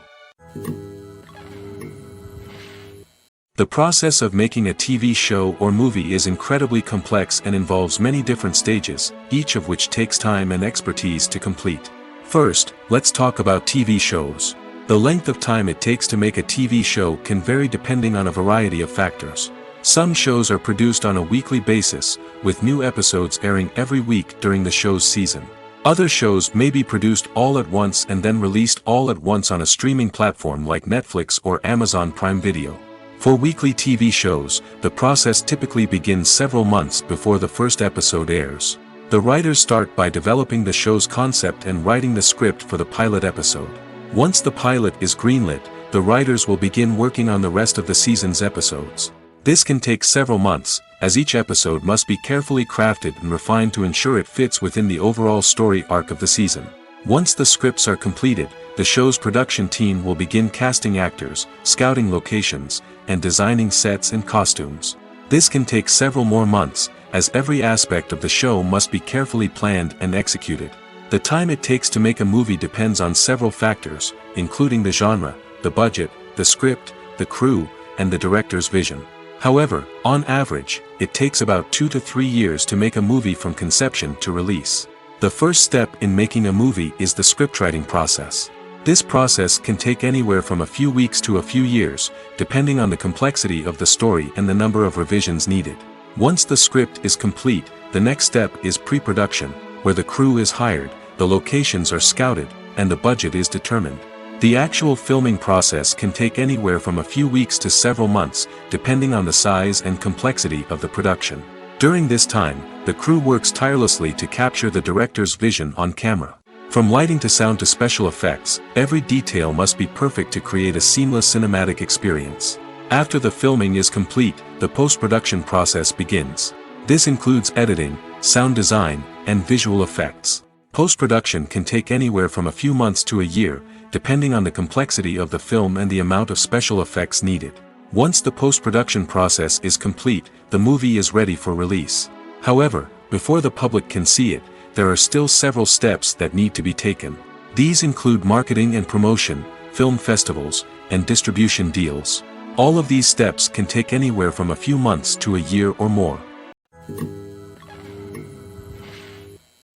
The process of making a TV show or movie is incredibly complex and involves many different stages, each of which takes time and expertise to complete. First, let's talk about TV shows. The length of time it takes to make a TV show can vary depending on a variety of factors. Some shows are produced on a weekly basis, with new episodes airing every week during the show's season. Other shows may be produced all at once and then released all at once on a streaming platform like Netflix or Amazon Prime Video. For weekly TV shows, the process typically begins several months before the first episode airs. The writers start by developing the show's concept and writing the script for the pilot episode. Once the pilot is greenlit, the writers will begin working on the rest of the season's episodes. This can take several months, as each episode must be carefully crafted and refined to ensure it fits within the overall story arc of the season. Once the scripts are completed, the show's production team will begin casting actors, scouting locations, and designing sets and costumes. This can take several more months, as every aspect of the show must be carefully planned and executed. The time it takes to make a movie depends on several factors, including the genre, the budget, the script, the crew, and the director's vision. However, on average, it takes about 2 to 3 years to make a movie from conception to release. The first step in making a movie is the scriptwriting process. This process can take anywhere from a few weeks to a few years, depending on the complexity of the story and the number of revisions needed. Once the script is complete, the next step is pre-production, where the crew is hired, the locations are scouted, and the budget is determined. The actual filming process can take anywhere from a few weeks to several months, depending on the size and complexity of the production. During this time, the crew works tirelessly to capture the director's vision on camera. From lighting to sound to special effects, every detail must be perfect to create a seamless cinematic experience. After the filming is complete, the post-production process begins. This includes editing, sound design, and visual effects. Post-production can take anywhere from a few months to a year, depending on the complexity of the film and the amount of special effects needed. Once the post-production process is complete, the movie is ready for release. However, before the public can see it, there are still several steps that need to be taken. These include marketing and promotion, film festivals, and distribution deals. All of these steps can take anywhere from a few months to a year or more.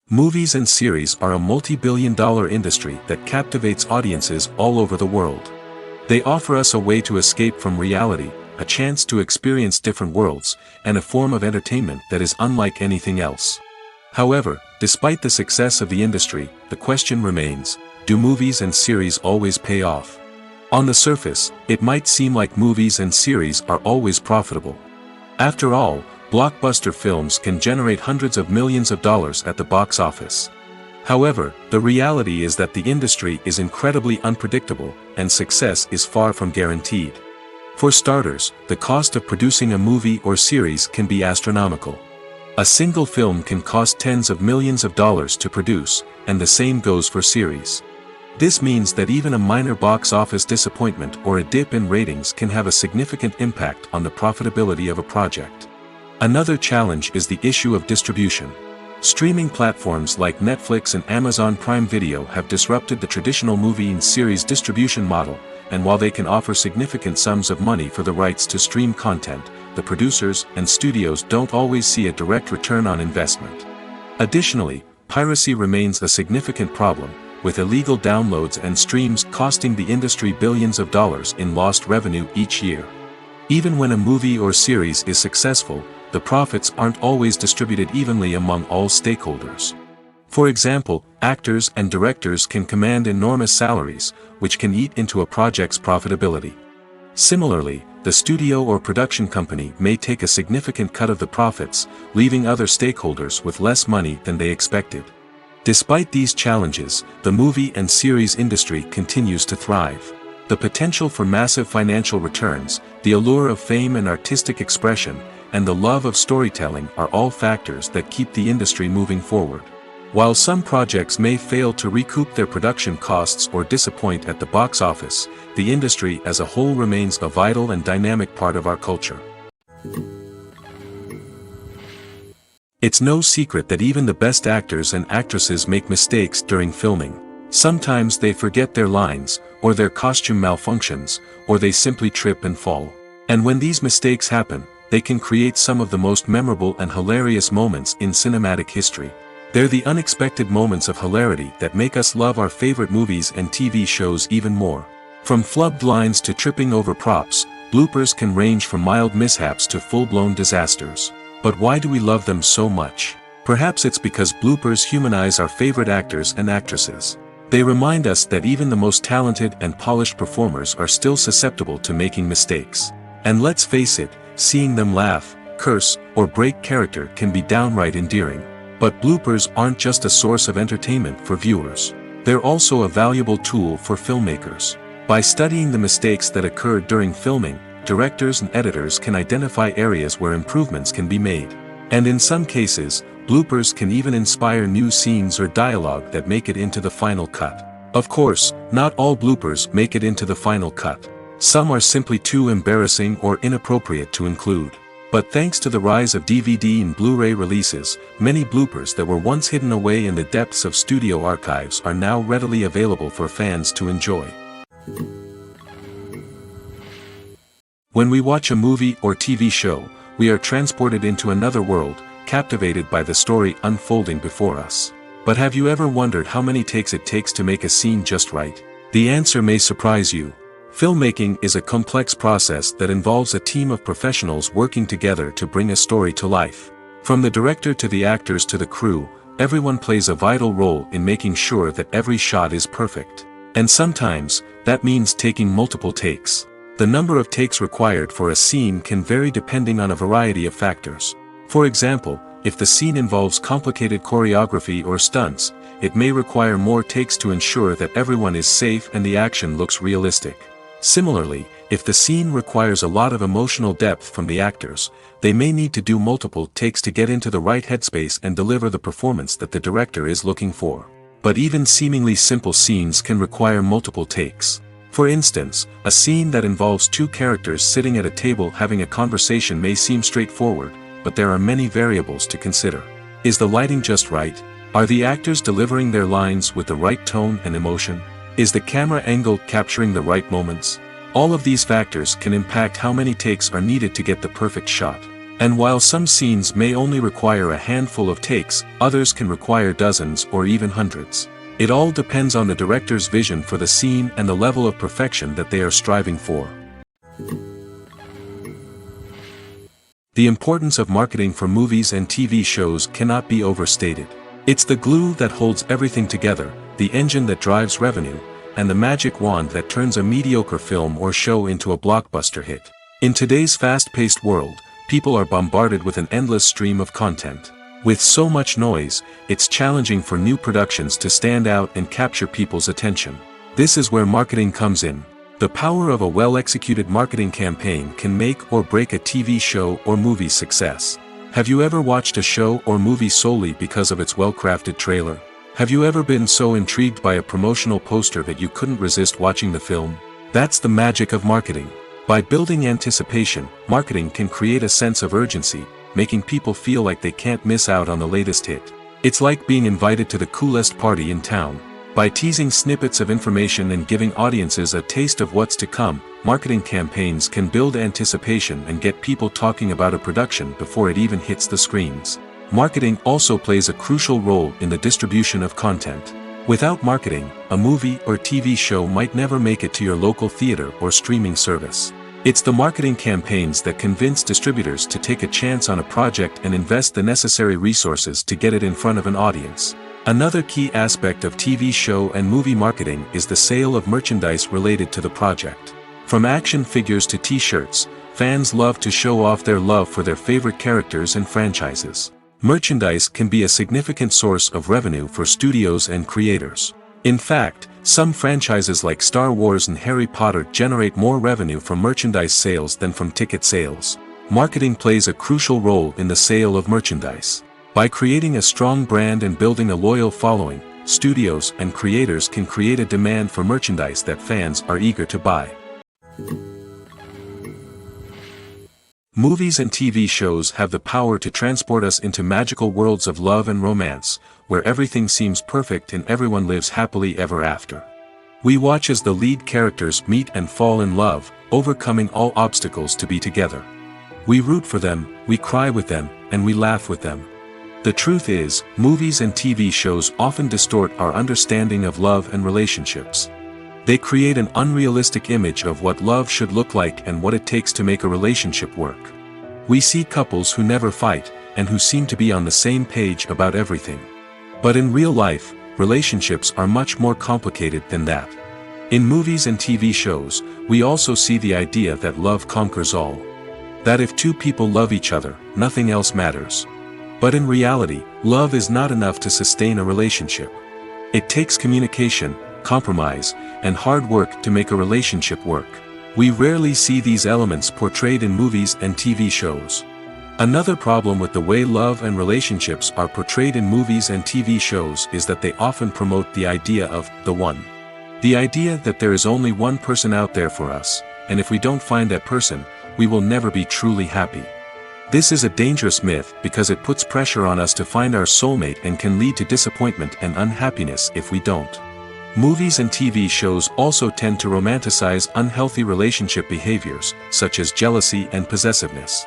Movies and series are a multi-billion-dollar industry that captivates audiences all over the world. They offer us a way to escape from reality, a chance to experience different worlds, and a form of entertainment that is unlike anything else. However, despite the success of the industry, the question remains, do movies and series always pay off? On the surface, it might seem like movies and series are always profitable. After all, blockbuster films can generate hundreds of millions of dollars at the box office. However, the reality is that the industry is incredibly unpredictable, and success is far from guaranteed. For starters, the cost of producing a movie or series can be astronomical. A single film can cost tens of millions of dollars to produce, and the same goes for series. This means that even a minor box office disappointment or a dip in ratings can have a significant impact on the profitability of a project. Another challenge is the issue of distribution. Streaming platforms like Netflix and Amazon Prime Video have disrupted the traditional movie and series distribution model, and while they can offer significant sums of money for the rights to stream content, the producers and studios don't always see a direct return on investment. Additionally, piracy remains a significant problem, with illegal downloads and streams costing the industry billions of dollars in lost revenue each year. Even when a movie or series is successful, the profits aren't always distributed evenly among all stakeholders. For example, actors and directors can command enormous salaries, which can eat into a project's profitability. Similarly, the studio or production company may take a significant cut of the profits, leaving other stakeholders with less money than they expected. Despite these challenges, the movie and series industry continues to thrive. The potential for massive financial returns, the allure of fame and artistic expression, and the love of storytelling are all factors that keep the industry moving forward. While some projects may fail to recoup their production costs or disappoint at the box office, the industry as a whole remains a vital and dynamic part of our culture. It's no secret that even the best actors and actresses make mistakes during filming. Sometimes they forget their lines, or their costume malfunctions, or they simply trip and fall. And when these mistakes happen, they can create some of the most memorable and hilarious moments in cinematic history. They're the unexpected moments of hilarity that make us love our favorite movies and TV shows even more. From flubbed lines to tripping over props, bloopers can range from mild mishaps to full-blown disasters. But why do we love them so much? Perhaps it's because bloopers humanize our favorite actors and actresses. They remind us that even the most talented and polished performers are still susceptible to making mistakes. And let's face it, seeing them laugh, curse, or break character can be downright endearing. But bloopers aren't just a source of entertainment for viewers. They're also a valuable tool for filmmakers. By studying the mistakes that occurred during filming, directors and editors can identify areas where improvements can be made. And in some cases, bloopers can even inspire new scenes or dialogue that make it into the final cut. Of course, not all bloopers make it into the final cut. Some are simply too embarrassing or inappropriate to include. But thanks to the rise of DVD and Blu-ray releases, many bloopers that were once hidden away in the depths of studio archives are now readily available for fans to enjoy. When we watch a movie or TV show, we are transported into another world, captivated by the story unfolding before us. But have you ever wondered how many takes it takes to make a scene just right? The answer may surprise you. Filmmaking is a complex process that involves a team of professionals working together to bring a story to life. From the director to the actors to the crew, everyone plays a vital role in making sure that every shot is perfect. And sometimes, that means taking multiple takes. The number of takes required for a scene can vary depending on a variety of factors. For example, if the scene involves complicated choreography or stunts, it may require more takes to ensure that everyone is safe and the action looks realistic. Similarly, if the scene requires a lot of emotional depth from the actors, they may need to do multiple takes to get into the right headspace and deliver the performance that the director is looking for. But even seemingly simple scenes can require multiple takes. For instance, a scene that involves two characters sitting at a table having a conversation may seem straightforward, but there are many variables to consider. Is the lighting just right? Are the actors delivering their lines with the right tone and emotion? Is the camera angle capturing the right moments? All of these factors can impact how many takes are needed to get the perfect shot. And while some scenes may only require a handful of takes, others can require dozens or even hundreds. It all depends on the director's vision for the scene and the level of perfection that they are striving for. The importance of marketing for movies and TV shows cannot be overstated. It's the glue that holds everything together, the engine that drives revenue, and the magic wand that turns a mediocre film or show into a blockbuster hit. In today's fast-paced world, people are bombarded with an endless stream of content. With so much noise, it's challenging for new productions to stand out and capture people's attention. This is where marketing comes in. The power of a well-executed marketing campaign can make or break a TV show or movie's success. Have you ever watched a show or movie solely because of its well-crafted trailer? Have you ever been so intrigued by a promotional poster that you couldn't resist watching the film? That's the magic of marketing. By building anticipation, marketing can create a sense of urgency, making people feel like they can't miss out on the latest hit. It's like being invited to the coolest party in town. By teasing snippets of information and giving audiences a taste of what's to come, marketing campaigns can build anticipation and get people talking about a production before it even hits the screens. Marketing also plays a crucial role in the distribution of content. Without marketing, a movie or TV show might never make it to your local theater or streaming service. It's the marketing campaigns that convince distributors to take a chance on a project and invest the necessary resources to get it in front of an audience. Another key aspect of TV show and movie marketing is the sale of merchandise related to the project. From action figures to t-shirts, fans love to show off their love for their favorite characters and franchises. Merchandise can be a significant source of revenue for studios and creators. In fact, some franchises like Star Wars and Harry Potter generate more revenue from merchandise sales than from ticket sales. Marketing plays a crucial role in the sale of merchandise. By creating a strong brand and building a loyal following, studios and creators can create a demand for merchandise that fans are eager to buy. Movies and TV shows have the power to transport us into magical worlds of love and romance, where everything seems perfect and everyone lives happily ever after. We watch as the lead characters meet and fall in love, overcoming all obstacles to be together. We root for them, we cry with them, and we laugh with them. The truth is, movies and TV shows often distort our understanding of love and relationships. They create an unrealistic image of what love should look like and what it takes to make a relationship work. We see couples who never fight, and who seem to be on the same page about everything. But in real life, relationships are much more complicated than that. In movies and TV shows, we also see the idea that love conquers all. That if two people love each other, nothing else matters. But in reality, love is not enough to sustain a relationship. It takes communication, compromise, and hard work to make a relationship work. We rarely see these elements portrayed in movies and TV shows. Another problem with the way love and relationships are portrayed in movies and TV shows is that they often promote the idea of the one. The idea that there is only one person out there for us, and if we don't find that person, we will never be truly happy. This is a dangerous myth because it puts pressure on us to find our soulmate and can lead to disappointment and unhappiness if we don't. Movies and TV shows also tend to romanticize unhealthy relationship behaviors, such as jealousy and possessiveness.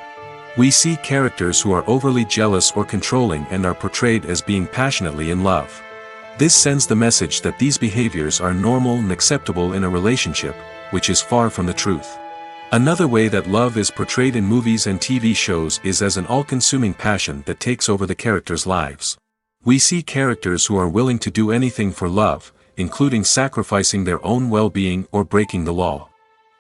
We see characters who are overly jealous or controlling and are portrayed as being passionately in love. This sends the message that these behaviors are normal and acceptable in a relationship, which is far from the truth. Another way that love is portrayed in movies and TV shows is as an all-consuming passion that takes over the characters' lives. We see characters who are willing to do anything for love, including sacrificing their own well-being or breaking the law.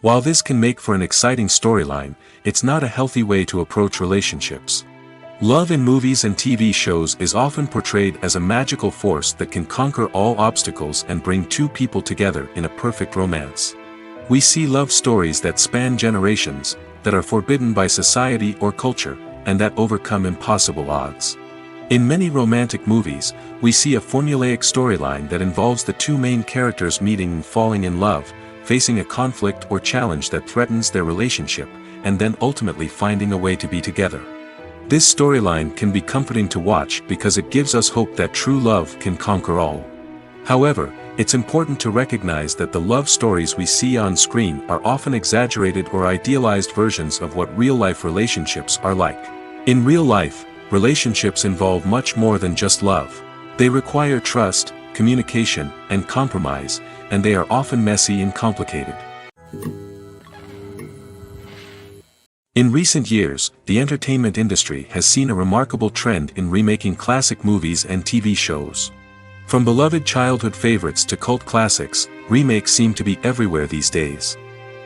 While this can make for an exciting storyline, it's not a healthy way to approach relationships. Love in movies and TV shows is often portrayed as a magical force that can conquer all obstacles and bring two people together in a perfect romance. We see love stories that span generations, that are forbidden by society or culture, and that overcome impossible odds. In many romantic movies, we see a formulaic storyline that involves the two main characters meeting and falling in love, facing a conflict or challenge that threatens their relationship, and then ultimately finding a way to be together. This storyline can be comforting to watch because it gives us hope that true love can conquer all. However, it's important to recognize that the love stories we see on screen are often exaggerated or idealized versions of what real-life relationships are like. In real life, relationships involve much more than just love. They require trust, communication, and compromise, and they are often messy and complicated. In recent years, the entertainment industry has seen a remarkable trend in remaking classic movies and TV shows. From beloved childhood favorites to cult classics, remakes seem to be everywhere these days.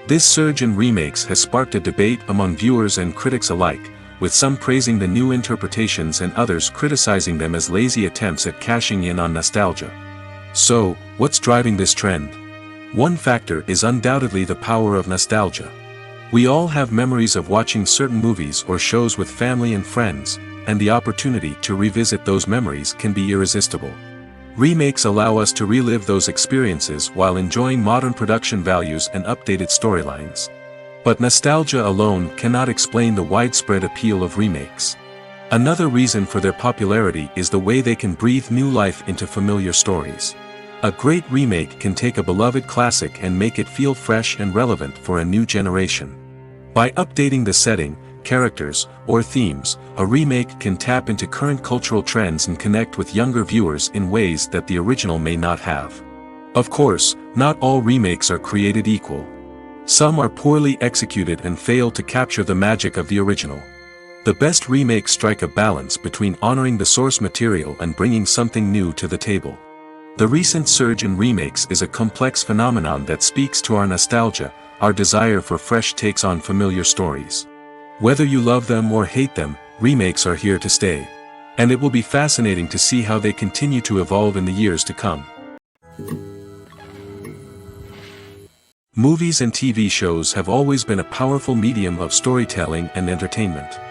This surge in remakes has sparked a debate among viewers and critics alike, with some praising the new interpretations and others criticizing them as lazy attempts at cashing in on nostalgia. So, what's driving this trend? One factor is undoubtedly the power of nostalgia. We all have memories of watching certain movies or shows with family and friends, and the opportunity to revisit those memories can be irresistible. Remakes allow us to relive those experiences while enjoying modern production values and updated storylines. But nostalgia alone cannot explain the widespread appeal of remakes. Another reason for their popularity is the way they can breathe new life into familiar stories. A great remake can take a beloved classic and make it feel fresh and relevant for a new generation. By updating the setting, characters, or themes, a remake can tap into current cultural trends and connect with younger viewers in ways that the original may not have. Of course, not all remakes are created equal. Some are poorly executed and fail to capture the magic of the original. The best remakes strike a balance between honoring the source material and bringing something new to the table. The recent surge in remakes is a complex phenomenon that speaks to our nostalgia, our desire for fresh takes on familiar stories. Whether you love them or hate them, remakes are here to stay. And it will be fascinating to see how they continue to evolve in the years to come. Movies and TV shows have always been a powerful medium of storytelling and entertainment.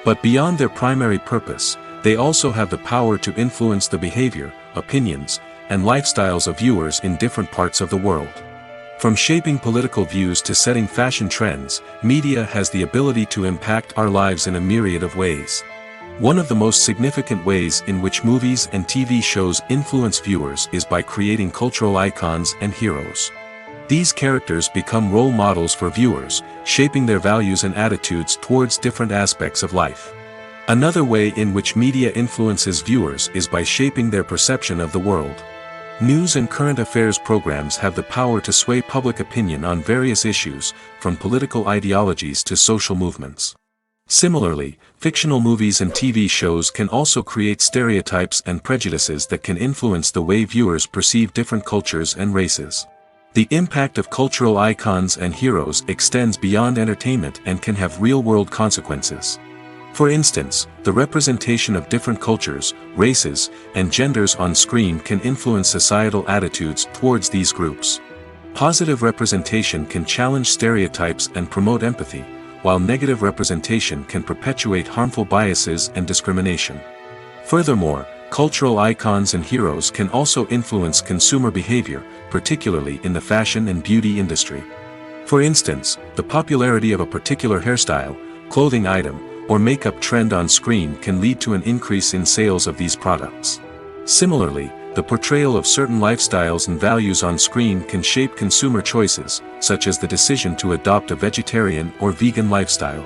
But beyond their primary purpose, they also have the power to influence the behavior, opinions, and lifestyles of viewers in different parts of the world. From shaping political views to setting fashion trends, media has the ability to impact our lives in a myriad of ways. One of the most significant ways in which movies and TV shows influence viewers is by creating cultural icons and heroes. These characters become role models for viewers, shaping their values and attitudes towards different aspects of life. Another way in which media influences viewers is by shaping their perception of the world. News and current affairs programs have the power to sway public opinion on various issues, from political ideologies to social movements. Similarly, fictional movies and TV shows can also create stereotypes and prejudices that can influence the way viewers perceive different cultures and races. The impact of cultural icons and heroes extends beyond entertainment and can have real-world consequences. For instance, the representation of different cultures, races, and genders on screen can influence societal attitudes towards these groups. Positive representation can challenge stereotypes and promote empathy, while negative representation can perpetuate harmful biases and discrimination. Furthermore, cultural icons and heroes can also influence consumer behavior, particularly in the fashion and beauty industry. For instance, the popularity of a particular hairstyle, clothing item, or makeup trend on screen can lead to an increase in sales of these products. Similarly, the portrayal of certain lifestyles and values on screen can shape consumer choices, such as the decision to adopt a vegetarian or vegan lifestyle.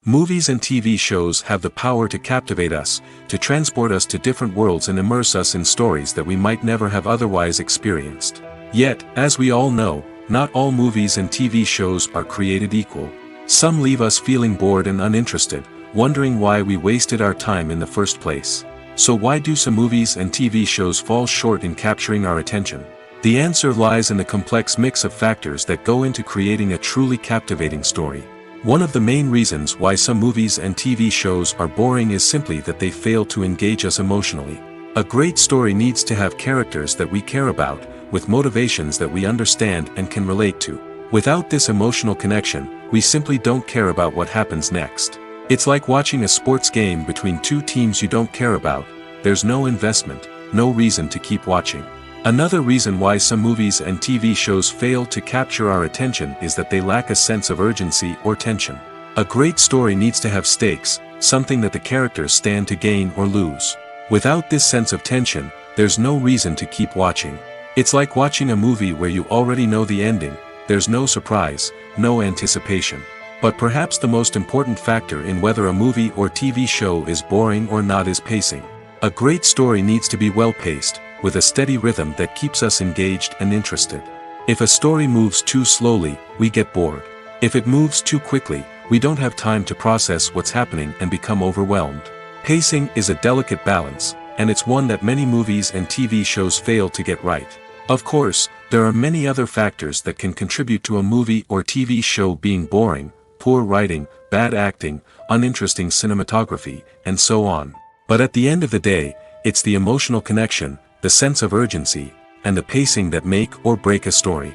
Movies and TV shows have the power to captivate us, to transport us to different worlds and immerse us in stories that we might never have otherwise experienced. Yet, as we all know, not all movies and TV shows are created equal. Some leave us feeling bored and uninterested, wondering why we wasted our time in the first place. So why do some movies and TV shows fall short in capturing our attention? The answer lies in the complex mix of factors that go into creating a truly captivating story. One of the main reasons why some movies and TV shows are boring is simply that they fail to engage us emotionally. A great story needs to have characters that we care about, with motivations that we understand and can relate to. Without this emotional connection, we simply don't care about what happens next. It's like watching a sports game between two teams you don't care about. There's no investment, no reason to keep watching. Another reason why some movies and TV shows fail to capture our attention is that they lack a sense of urgency or tension. A great story needs to have stakes, something that the characters stand to gain or lose. Without this sense of tension, there's no reason to keep watching. It's like watching a movie where you already know the ending. There's no surprise, no anticipation. But perhaps the most important factor in whether a movie or TV show is boring or not is pacing. A great story needs to be well-paced, with a steady rhythm that keeps us engaged and interested. If a story moves too slowly, we get bored. If it moves too quickly, we don't have time to process what's happening and become overwhelmed. Pacing is a delicate balance, and it's one that many movies and TV shows fail to get right. Of course, there are many other factors that can contribute to a movie or TV show being boring: poor writing, bad acting, uninteresting cinematography, and so on. But at the end of the day, it's the emotional connection, the sense of urgency, and the pacing that make or break a story.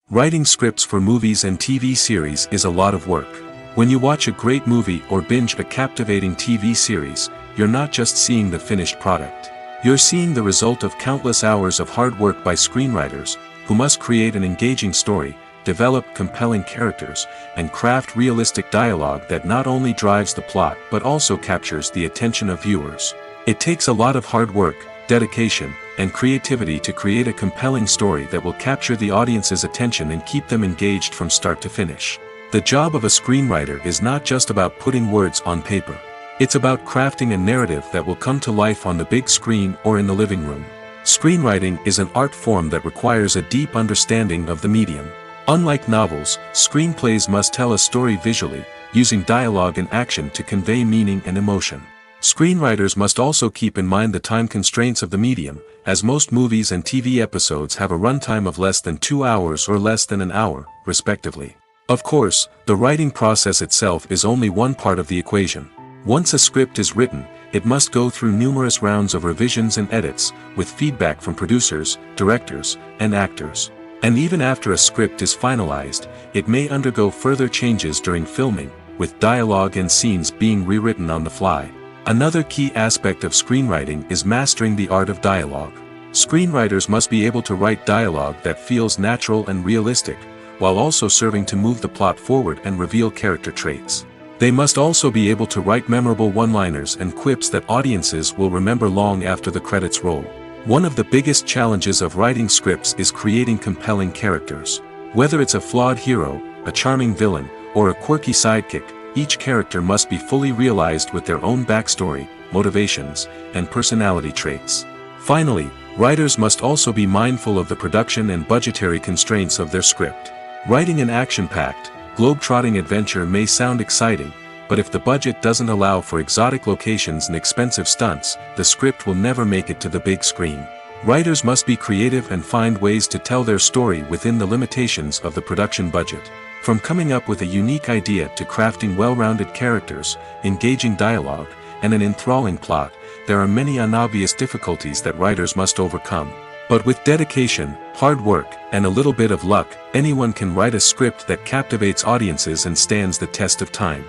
Writing scripts for movies and TV series is a lot of work. When you watch a great movie or binge a captivating TV series, you're not just seeing the finished product. You're seeing the result of countless hours of hard work by screenwriters, who must create an engaging story, develop compelling characters, and craft realistic dialogue that not only drives the plot but also captures the attention of viewers. It takes a lot of hard work, dedication, and creativity to create a compelling story that will capture the audience's attention and keep them engaged from start to finish. The job of a screenwriter is not just about putting words on paper. It's about crafting a narrative that will come to life on the big screen or in the living room. Screenwriting is an art form that requires a deep understanding of the medium. Unlike novels, screenplays must tell a story visually, using dialogue and action to convey meaning and emotion. Screenwriters must also keep in mind the time constraints of the medium, as most movies and TV episodes have a runtime of less than 2 hours or less than an hour, respectively. Of course, the writing process itself is only one part of the equation. Once a script is written, it must go through numerous rounds of revisions and edits, with feedback from producers, directors, and actors. And even after a script is finalized, it may undergo further changes during filming, with dialogue and scenes being rewritten on the fly. Another key aspect of screenwriting is mastering the art of dialogue. Screenwriters must be able to write dialogue that feels natural and realistic, while also serving to move the plot forward and reveal character traits. They must also be able to write memorable one-liners and quips that audiences will remember long after the credits roll. One of the biggest challenges of writing scripts is creating compelling characters. Whether it's a flawed hero, a charming villain, or a quirky sidekick, each character must be fully realized with their own backstory, motivations, and personality traits. Finally, writers must also be mindful of the production and budgetary constraints of their script. Writing an action-packed, globe-trotting adventure may sound exciting, but if the budget doesn't allow for exotic locations and expensive stunts, the script will never make it to the big screen. Writers must be creative and find ways to tell their story within the limitations of the production budget. From coming up with a unique idea to crafting well-rounded characters, engaging dialogue, and an enthralling plot, there are many unobvious difficulties that writers must overcome. But with dedication, hard work, and a little bit of luck, anyone can write a script that captivates audiences and stands the test of time.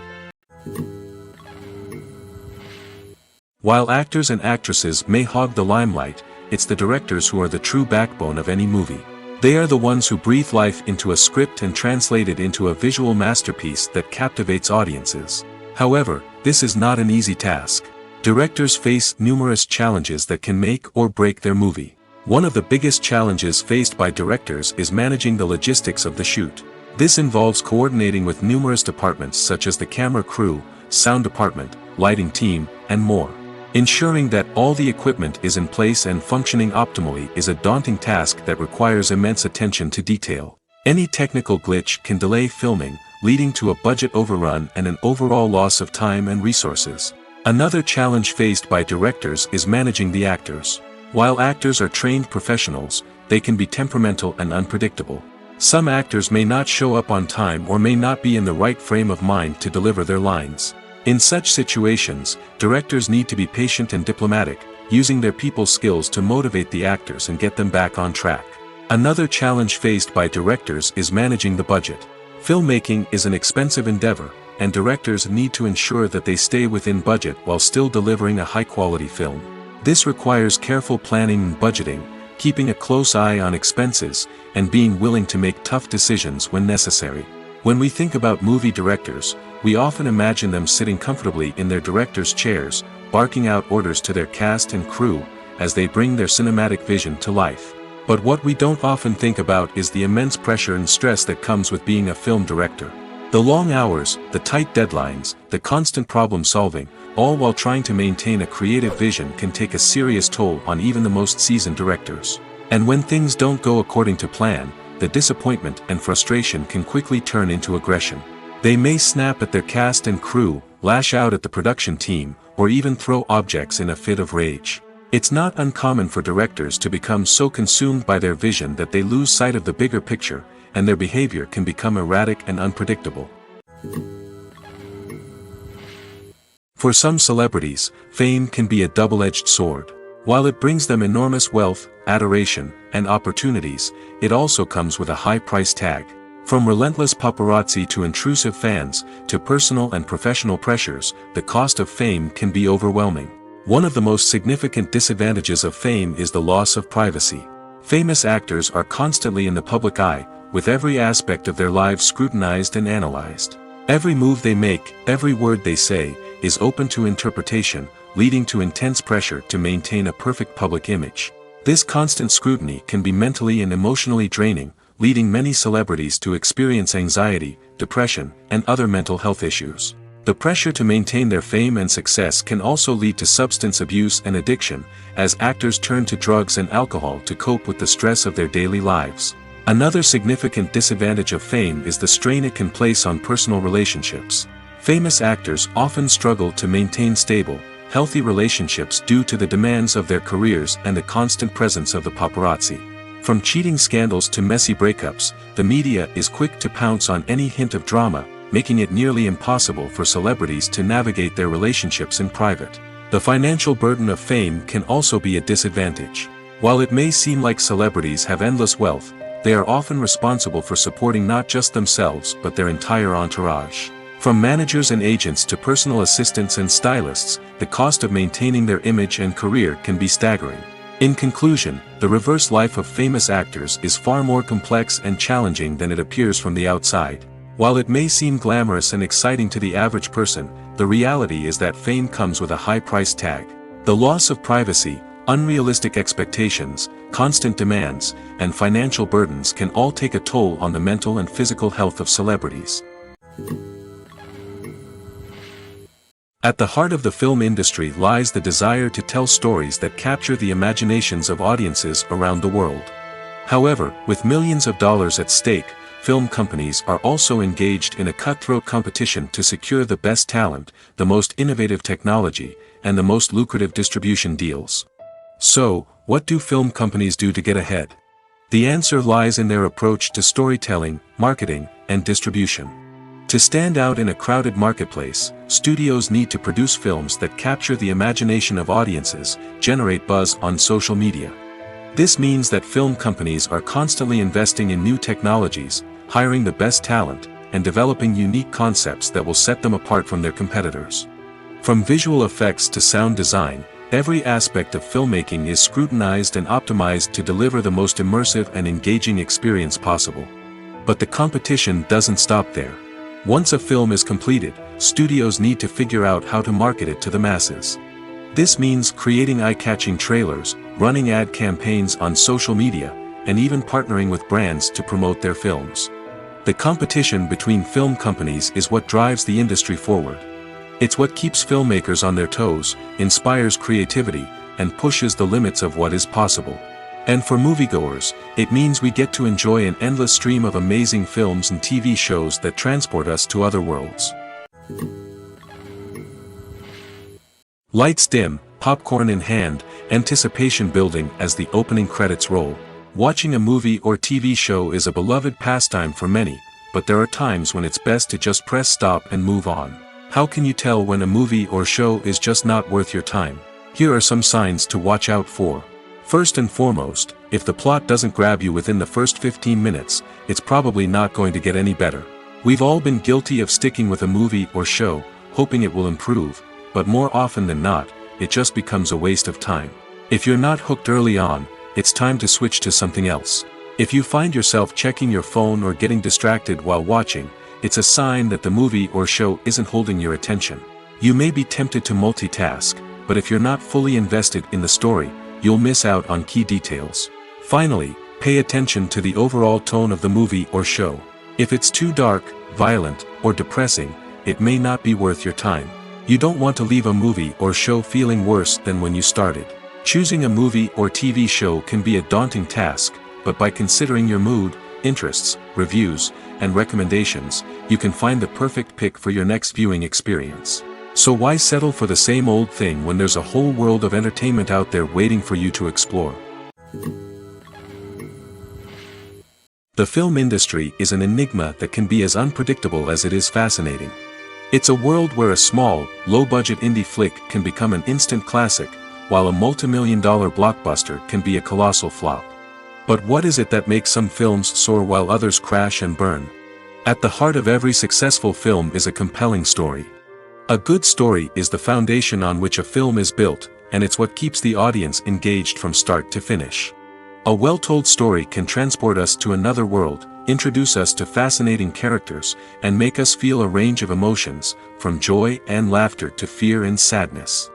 While actors and actresses may hog the limelight, it's the directors who are the true backbone of any movie. They are the ones who breathe life into a script and translate it into a visual masterpiece that captivates audiences. However, this is not an easy task. Directors face numerous challenges that can make or break their movie. One of the biggest challenges faced by directors is managing the logistics of the shoot. This involves coordinating with numerous departments such as the camera crew, sound department, lighting team, and more. Ensuring that all the equipment is in place and functioning optimally is a daunting task that requires immense attention to detail. Any technical glitch can delay filming, leading to a budget overrun and an overall loss of time and resources. Another challenge faced by directors is managing the actors. While actors are trained professionals, they can be temperamental and unpredictable. Some actors may not show up on time or may not be in the right frame of mind to deliver their lines. In such situations, directors need to be patient and diplomatic, using their people skills to motivate the actors and get them back on track. Another challenge faced by directors is managing the budget. Filmmaking is an expensive endeavor, and directors need to ensure that they stay within budget while still delivering a high-quality film. This requires careful planning and budgeting, keeping a close eye on expenses, and being willing to make tough decisions when necessary. When we think about movie directors, we often imagine them sitting comfortably in their director's chairs, barking out orders to their cast and crew, as they bring their cinematic vision to life. But what we don't often think about is the immense pressure and stress that comes with being a film director. The long hours, the tight deadlines, the constant problem solving, all while trying to maintain a creative vision can take a serious toll on even the most seasoned directors. And when things don't go according to plan, the disappointment and frustration can quickly turn into aggression. They may snap at their cast and crew, lash out at the production team, or even throw objects in a fit of rage. It's not uncommon for directors to become so consumed by their vision that they lose sight of the bigger picture, and their behavior can become erratic and unpredictable. For some celebrities, fame can be a double-edged sword. While it brings them enormous wealth, adoration, and opportunities, it also comes with a high price tag. From relentless paparazzi to intrusive fans, to personal and professional pressures, the cost of fame can be overwhelming. One of the most significant disadvantages of fame is the loss of privacy. Famous actors are constantly in the public eye, with every aspect of their lives scrutinized and analyzed. Every move they make, every word they say, is open to interpretation, leading to intense pressure to maintain a perfect public image. This constant scrutiny can be mentally and emotionally draining, leading many celebrities to experience anxiety, depression, and other mental health issues. The pressure to maintain their fame and success can also lead to substance abuse and addiction, as actors turn to drugs and alcohol to cope with the stress of their daily lives. Another significant disadvantage of fame is the strain it can place on personal relationships. Famous actors often struggle to maintain stable, healthy relationships due to the demands of their careers and the constant presence of the paparazzi. From cheating scandals to messy breakups, the media is quick to pounce on any hint of drama, making it nearly impossible for celebrities to navigate their relationships in private. The financial burden of fame can also be a disadvantage. While it may seem like celebrities have endless wealth, they are often responsible for supporting not just themselves but their entire entourage. From managers and agents to personal assistants and stylists, the cost of maintaining their image and career can be staggering. In conclusion, the reverse life of famous actors is far more complex and challenging than it appears from the outside. While it may seem glamorous and exciting to the average person, the reality is that fame comes with a high price tag. The loss of privacy, unrealistic expectations, constant demands, and financial burdens can all take a toll on the mental and physical health of celebrities. At the heart of the film industry lies the desire to tell stories that capture the imaginations of audiences around the world. However, with millions of dollars at stake, film companies are also engaged in a cutthroat competition to secure the best talent, the most innovative technology, and the most lucrative distribution deals. So, what do film companies do to get ahead? The answer lies in their approach to storytelling, marketing, and distribution. To stand out in a crowded marketplace, studios need to produce films that capture the imagination of audiences, generate buzz on social media. This means that film companies are constantly investing in new technologies, hiring the best talent, and developing unique concepts that will set them apart from their competitors. From visual effects to sound design, every aspect of filmmaking is scrutinized and optimized to deliver the most immersive and engaging experience possible. But the competition doesn't stop there. Once a film is completed, studios need to figure out how to market it to the masses. This means creating eye-catching trailers, running ad campaigns on social media, and even partnering with brands to promote their films. The competition between film companies is what drives the industry forward. It's what keeps filmmakers on their toes, inspires creativity, and pushes the limits of what is possible. And for moviegoers, it means we get to enjoy an endless stream of amazing films and TV shows that transport us to other worlds. Lights dim, popcorn in hand, anticipation building as the opening credits roll. Watching a movie or TV show is a beloved pastime for many, but there are times when it's best to just press stop and move on. How can you tell when a movie or show is just not worth your time? Here are some signs to watch out for. First and foremost, if the plot doesn't grab you within the first 15 minutes, it's probably not going to get any better. We've all been guilty of sticking with a movie or show, hoping it will improve, but more often than not, it just becomes a waste of time. If you're not hooked early on, it's time to switch to something else. If you find yourself checking your phone or getting distracted while watching, it's a sign that the movie or show isn't holding your attention. You may be tempted to multitask, but if you're not fully invested in the story, you'll miss out on key details. Finally, pay attention to the overall tone of the movie or show. If it's too dark, violent, or depressing, it may not be worth your time. You don't want to leave a movie or show feeling worse than when you started. Choosing a movie or TV show can be a daunting task, but by considering your mood, interests, reviews, and recommendations, you can find the perfect pick for your next viewing experience. So why settle for the same old thing when there's a whole world of entertainment out there waiting for you to explore? The film industry is an enigma that can be as unpredictable as it is fascinating. It's a world where a small, low-budget indie flick can become an instant classic, while a multi-million-dollar blockbuster can be a colossal flop. But what is it that makes some films soar while others crash and burn? At the heart of every successful film is a compelling story. A good story is the foundation on which a film is built, and it's what keeps the audience engaged from start to finish. A well-told story can transport us to another world, introduce us to fascinating characters, and make us feel a range of emotions, from joy and laughter to fear and sadness.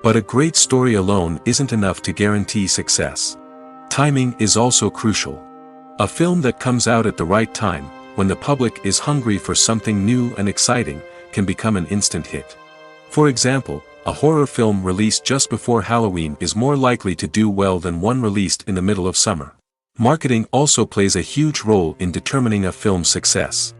But a great story alone isn't enough to guarantee success. Timing is also crucial. A film that comes out at the right time, when the public is hungry for something new and exciting, can become an instant hit. For example, a horror film released just before Halloween is more likely to do well than one released in the middle of summer. Marketing also plays a huge role in determining a film's success.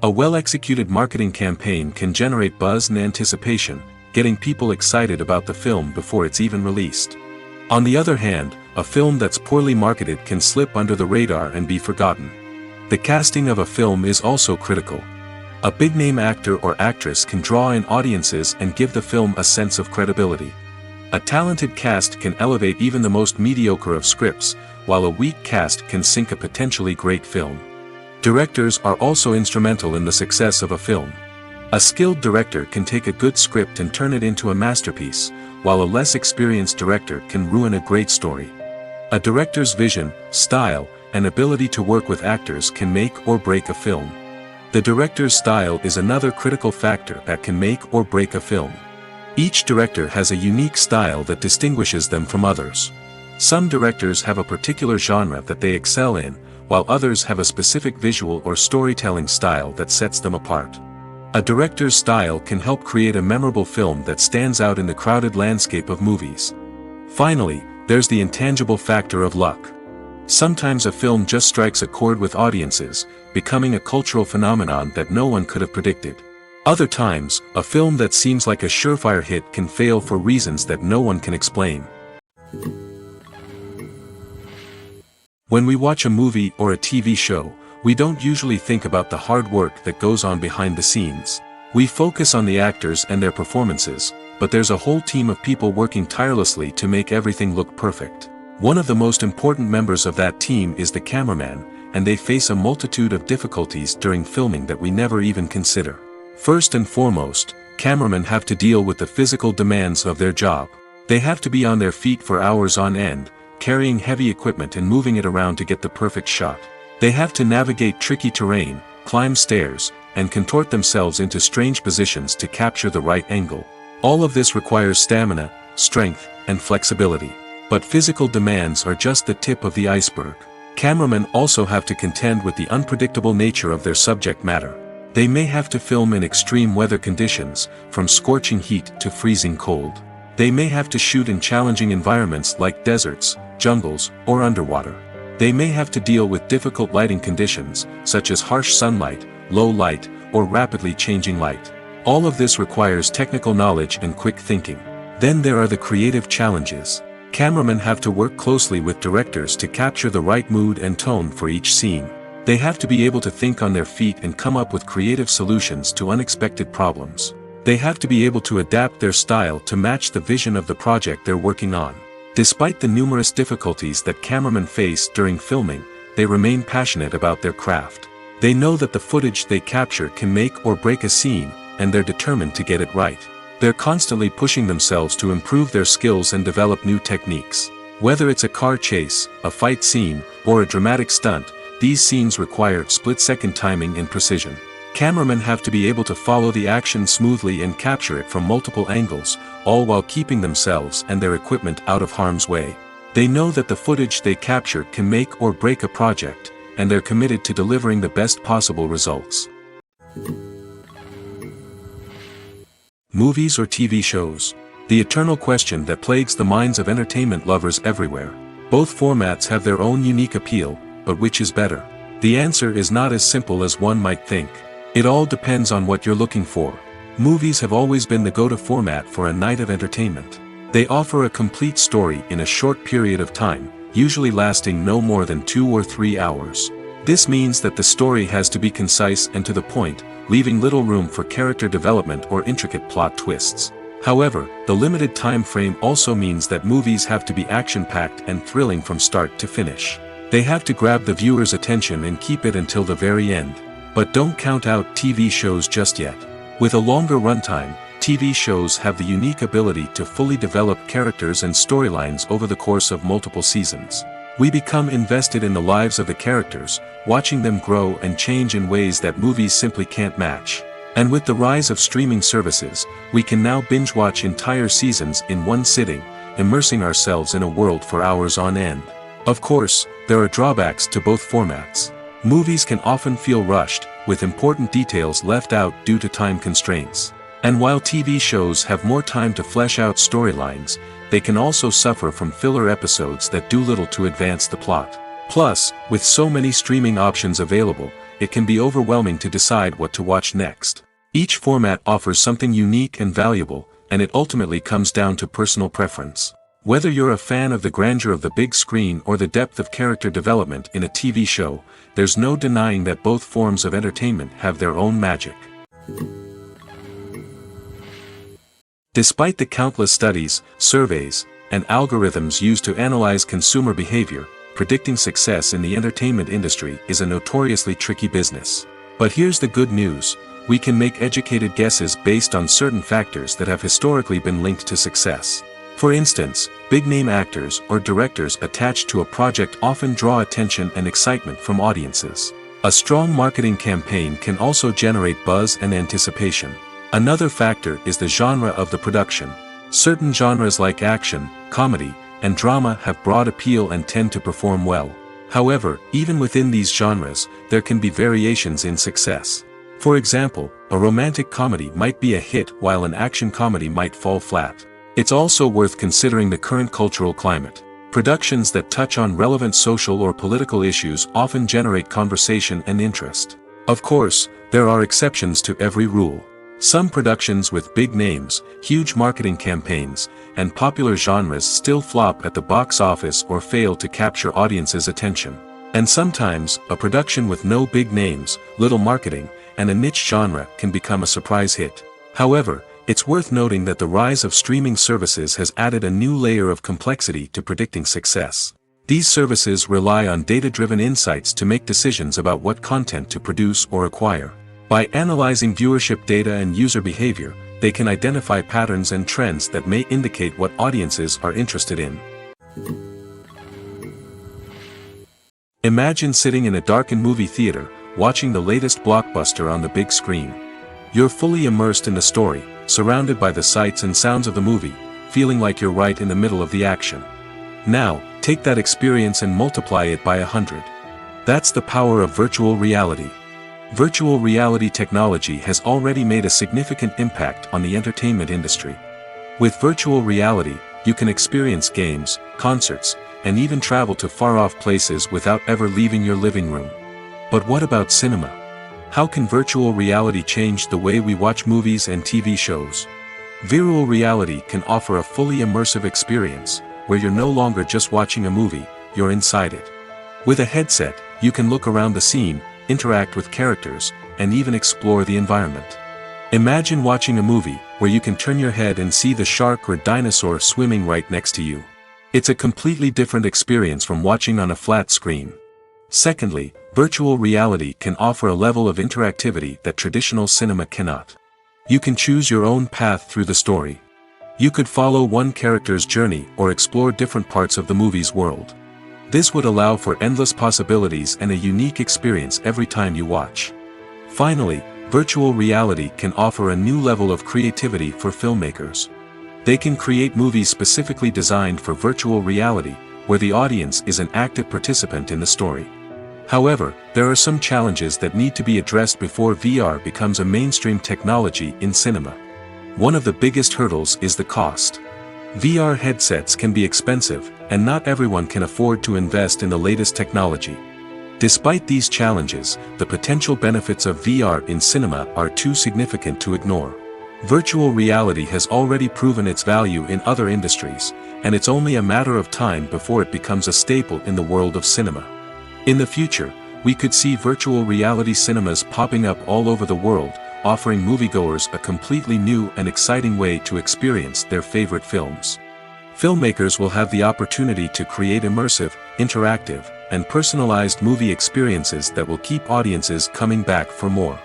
A well-executed marketing campaign can generate buzz and anticipation, getting people excited about the film before it's even released. On the other hand, a film that's poorly marketed can slip under the radar and be forgotten. The casting of a film is also critical. A big-name actor or actress can draw in audiences and give the film a sense of credibility. A talented cast can elevate even the most mediocre of scripts, while a weak cast can sink a potentially great film. Directors are also instrumental in the success of a film. A skilled director can take a good script and turn it into a masterpiece, while a less experienced director can ruin a great story. A director's vision, style, and ability to work with actors can make or break a film. The director's style is another critical factor that can make or break a film. Each director has a unique style that distinguishes them from others. Some directors have a particular genre that they excel in, while others have a specific visual or storytelling style that sets them apart. A director's style can help create a memorable film that stands out in the crowded landscape of movies. Finally, there's the intangible factor of luck. Sometimes a film just strikes a chord with audiences, becoming a cultural phenomenon that no one could have predicted. Other times, a film that seems like a surefire hit can fail for reasons that no one can explain. When we watch a movie or a TV show, we don't usually think about the hard work that goes on behind the scenes. We focus on the actors and their performances, but there's a whole team of people working tirelessly to make everything look perfect. One of the most important members of that team is the cameraman, and they face a multitude of difficulties during filming that we never even consider. First and foremost, cameramen have to deal with the physical demands of their job. They have to be on their feet for hours on end, carrying heavy equipment and moving it around to get the perfect shot. They have to navigate tricky terrain, climb stairs, and contort themselves into strange positions to capture the right angle. All of this requires stamina, strength, and flexibility. But physical demands are just the tip of the iceberg. Cameramen also have to contend with the unpredictable nature of their subject matter. They may have to film in extreme weather conditions, from scorching heat to freezing cold. They may have to shoot in challenging environments like deserts, jungles, or underwater. They may have to deal with difficult lighting conditions, such as harsh sunlight, low light, or rapidly changing light. All of this requires technical knowledge and quick thinking. Then there are the creative challenges. Cameramen have to work closely with directors to capture the right mood and tone for each scene. They have to be able to think on their feet and come up with creative solutions to unexpected problems. They have to be able to adapt their style to match the vision of the project they're working on. Despite the numerous difficulties that cameramen face during filming, they remain passionate about their craft. They know that the footage they capture can make or break a scene, and they're determined to get it right. They're constantly pushing themselves to improve their skills and develop new techniques. Whether it's a car chase, a fight scene, or a dramatic stunt, these scenes require split-second timing and precision. Cameramen have to be able to follow the action smoothly and capture it from multiple angles, all while keeping themselves and their equipment out of harm's way. They know that the footage they capture can make or break a project, and they're committed to delivering the best possible results. Movies or TV shows? The eternal question that plagues the minds of entertainment lovers everywhere. Both formats have their own unique appeal, but which is better? The answer is not as simple as one might think. It all depends on what you're looking for. Movies have always been the go-to format for a night of entertainment. They offer a complete story in a short period of time, usually lasting no more than 2 or 3 hours. This means that the story has to be concise and to the point, leaving little room for character development or intricate plot twists. However, the limited time frame also means that movies have to be action-packed and thrilling from start to finish. They have to grab the viewer's attention and keep it until the very end. But don't count out TV shows just yet. With a longer runtime, TV shows have the unique ability to fully develop characters and storylines over the course of multiple seasons. We become invested in the lives of the characters, watching them grow and change in ways that movies simply can't match. And with the rise of streaming services, we can now binge-watch entire seasons in one sitting, immersing ourselves in a world for hours on end. Of course, there are drawbacks to both formats. Movies can often feel rushed, with important details left out due to time constraints. And while TV shows have more time to flesh out storylines, they can also suffer from filler episodes that do little to advance the plot. Plus, with so many streaming options available, it can be overwhelming to decide what to watch next. Each format offers something unique and valuable, and it ultimately comes down to personal preference. Whether you're a fan of the grandeur of the big screen or the depth of character development in a TV show, there's no denying that both forms of entertainment have their own magic. Despite the countless studies, surveys, and algorithms used to analyze consumer behavior, predicting success in the entertainment industry is a notoriously tricky business. But here's the good news: we can make educated guesses based on certain factors that have historically been linked to success. For instance, big-name actors or directors attached to a project often draw attention and excitement from audiences. A strong marketing campaign can also generate buzz and anticipation. Another factor is the genre of the production. Certain genres like action, comedy, and drama have broad appeal and tend to perform well. However, even within these genres, there can be variations in success. For example, a romantic comedy might be a hit while an action comedy might fall flat. It's also worth considering the current cultural climate. Productions that touch on relevant social or political issues often generate conversation and interest. Of course, there are exceptions to every rule. Some productions with big names, huge marketing campaigns, and popular genres still flop at the box office or fail to capture audiences' attention. And sometimes, a production with no big names, little marketing, and a niche genre can become a surprise hit. However, it's worth noting that the rise of streaming services has added a new layer of complexity to predicting success. These services rely on data-driven insights to make decisions about what content to produce or acquire. By analyzing viewership data and user behavior, they can identify patterns and trends that may indicate what audiences are interested in. Imagine sitting in a darkened movie theater, watching the latest blockbuster on the big screen. You're fully immersed in the story, surrounded by the sights and sounds of the movie, feeling like you're right in the middle of the action. Now, take that experience and multiply it by 100. That's the power of virtual reality. Virtual reality technology has already made a significant impact on the entertainment industry. With virtual reality, you can experience games, concerts, and even travel to far-off places without ever leaving your living room. But what about cinema? How can virtual reality change the way we watch movies and TV shows? Virtual reality can offer a fully immersive experience, where you're no longer just watching a movie, you're inside it. With a headset, you can look around the scene, interact with characters, and even explore the environment. Imagine watching a movie where you can turn your head and see the shark or dinosaur swimming right next to you. It's a completely different experience from watching on a flat screen. Secondly, virtual reality can offer a level of interactivity that traditional cinema cannot. You can choose your own path through the story. You could follow one character's journey or explore different parts of the movie's world. This would allow for endless possibilities and a unique experience every time you watch. Finally, virtual reality can offer a new level of creativity for filmmakers. They can create movies specifically designed for virtual reality, where the audience is an active participant in the story. However, there are some challenges that need to be addressed before VR becomes a mainstream technology in cinema. One of the biggest hurdles is the cost. VR headsets can be expensive, and not everyone can afford to invest in the latest technology. Despite these challenges, the potential benefits of VR in cinema are too significant to ignore. Virtual reality has already proven its value in other industries, and it's only a matter of time before it becomes a staple in the world of cinema. In the future, we could see virtual reality cinemas popping up all over the world, offering moviegoers a completely new and exciting way to experience their favorite films. Filmmakers will have the opportunity to create immersive, interactive, and personalized movie experiences that will keep audiences coming back for more.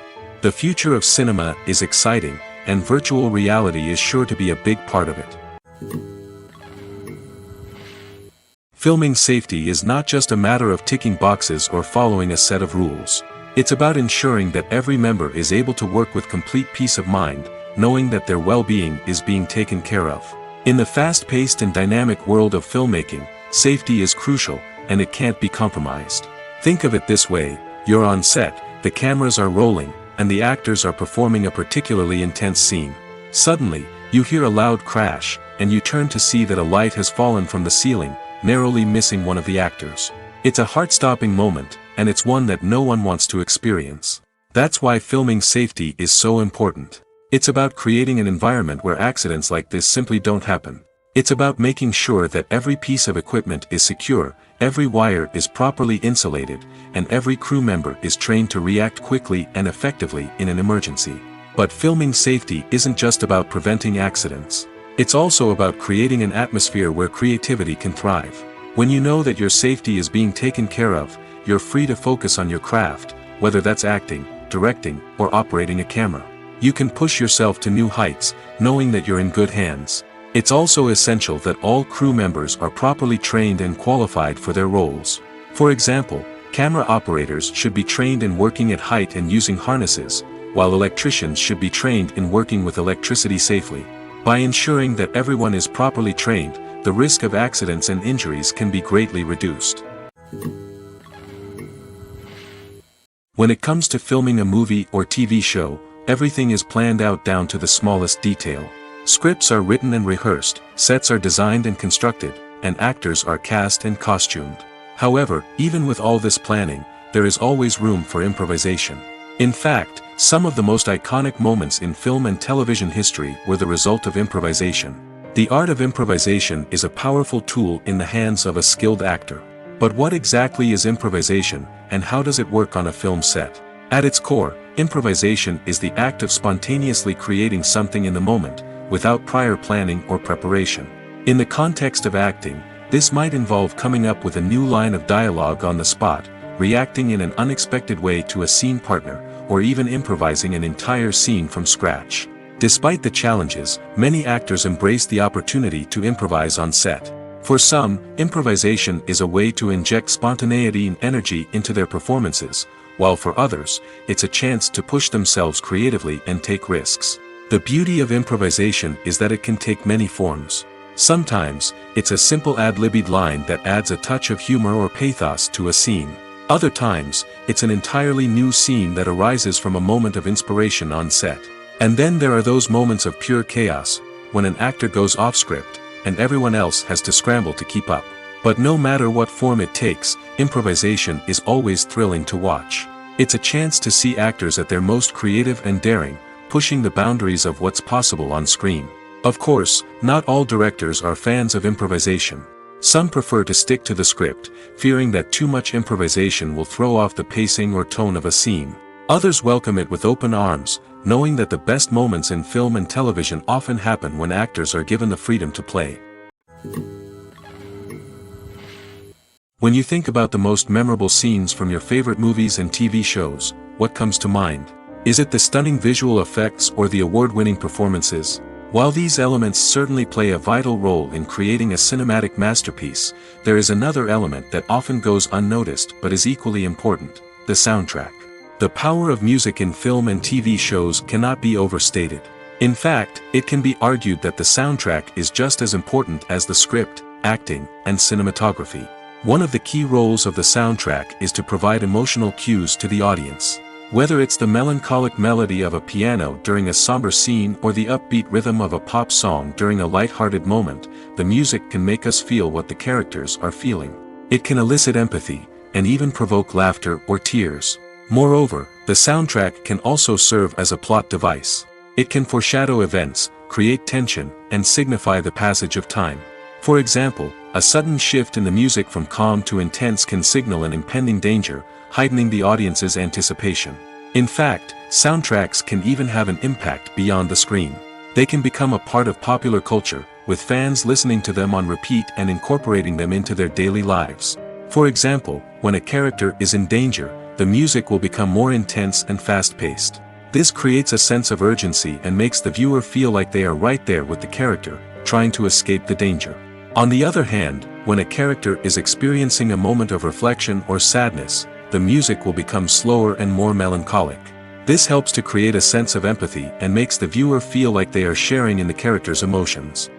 The future of cinema is exciting, and virtual reality is sure to be a big part of it. Filming safety is not just a matter of ticking boxes or following a set of rules. It's about ensuring that every member is able to work with complete peace of mind, knowing that their well-being is being taken care of. In the fast-paced and dynamic world of filmmaking, safety is crucial, and it can't be compromised. Think of it this way: you're on set, the cameras are rolling, and the actors are performing a particularly intense scene. Suddenly, you hear a loud crash, and you turn to see that a light has fallen from the ceiling, narrowly missing one of the actors. It's a heart-stopping moment, and it's one that no one wants to experience. That's why filming safety is so important. It's about creating an environment where accidents like this simply don't happen. It's about making sure that every piece of equipment is secure, every wire is properly insulated, and every crew member is trained to react quickly and effectively in an emergency. But filming safety isn't just about preventing accidents. It's also about creating an atmosphere where creativity can thrive. When you know that your safety is being taken care of, you're free to focus on your craft, whether that's acting, directing, or operating a camera. You can push yourself to new heights, knowing that you're in good hands. It's also essential that all crew members are properly trained and qualified for their roles. For example, camera operators should be trained in working at height and using harnesses, while electricians should be trained in working with electricity safely. By ensuring that everyone is properly trained, the risk of accidents and injuries can be greatly reduced. When it comes to filming a movie or TV show, everything is planned out down to the smallest detail. Scripts are written and rehearsed, sets are designed and constructed, and actors are cast and costumed. However, even with all this planning, there is always room for improvisation. In fact, some of the most iconic moments in film and television history were the result of improvisation. The art of improvisation is a powerful tool in the hands of a skilled actor. But what exactly is improvisation, and how does it work on a film set? At its core, improvisation is the act of spontaneously creating something in the moment, without prior planning or preparation. In the context of acting, this might involve coming up with a new line of dialogue on the spot, reacting in an unexpected way to a scene partner, or even improvising an entire scene from scratch. Despite the challenges, many actors embrace the opportunity to improvise on set. For some, improvisation is a way to inject spontaneity and energy into their performances, while for others, it's a chance to push themselves creatively and take risks. The beauty of improvisation is that it can take many forms. Sometimes, it's a simple ad-libbed line that adds a touch of humor or pathos to a scene. Other times, it's an entirely new scene that arises from a moment of inspiration on set. And then there are those moments of pure chaos, when an actor goes off script, and everyone else has to scramble to keep up. But no matter what form it takes, improvisation is always thrilling to watch. It's a chance to see actors at their most creative and daring, pushing the boundaries of what's possible on screen. Of course, not all directors are fans of improvisation. Some prefer to stick to the script, fearing that too much improvisation will throw off the pacing or tone of a scene. Others welcome it with open arms, knowing that the best moments in film and television often happen when actors are given the freedom to play. When you think about the most memorable scenes from your favorite movies and TV shows, what comes to mind? Is it the stunning visual effects or the award-winning performances? While these elements certainly play a vital role in creating a cinematic masterpiece, there is another element that often goes unnoticed but is equally important: the soundtrack. The power of music in film and TV shows cannot be overstated. In fact, it can be argued that the soundtrack is just as important as the script, acting, and cinematography. One of the key roles of the soundtrack is to provide emotional cues to the audience. Whether it's the melancholic melody of a piano during a somber scene or the upbeat rhythm of a pop song during a light-hearted moment, the music can make us feel what the characters are feeling. It can elicit empathy, and even provoke laughter or tears. Moreover, the soundtrack can also serve as a plot device. It can foreshadow events, create tension, and signify the passage of time. For example, a sudden shift in the music from calm to intense can signal an impending danger, heightening the audience's anticipation. In fact, soundtracks can even have an impact beyond the screen. They can become a part of popular culture, with fans listening to them on repeat and incorporating them into their daily lives. For example, when a character is in danger, the music will become more intense and fast-paced. This creates a sense of urgency and makes the viewer feel like they are right there with the character, trying to escape the danger. On the other hand, when a character is experiencing a moment of reflection or sadness, the music will become slower and more melancholic. This helps to create a sense of empathy and makes the viewer feel like they are sharing in the character's emotions.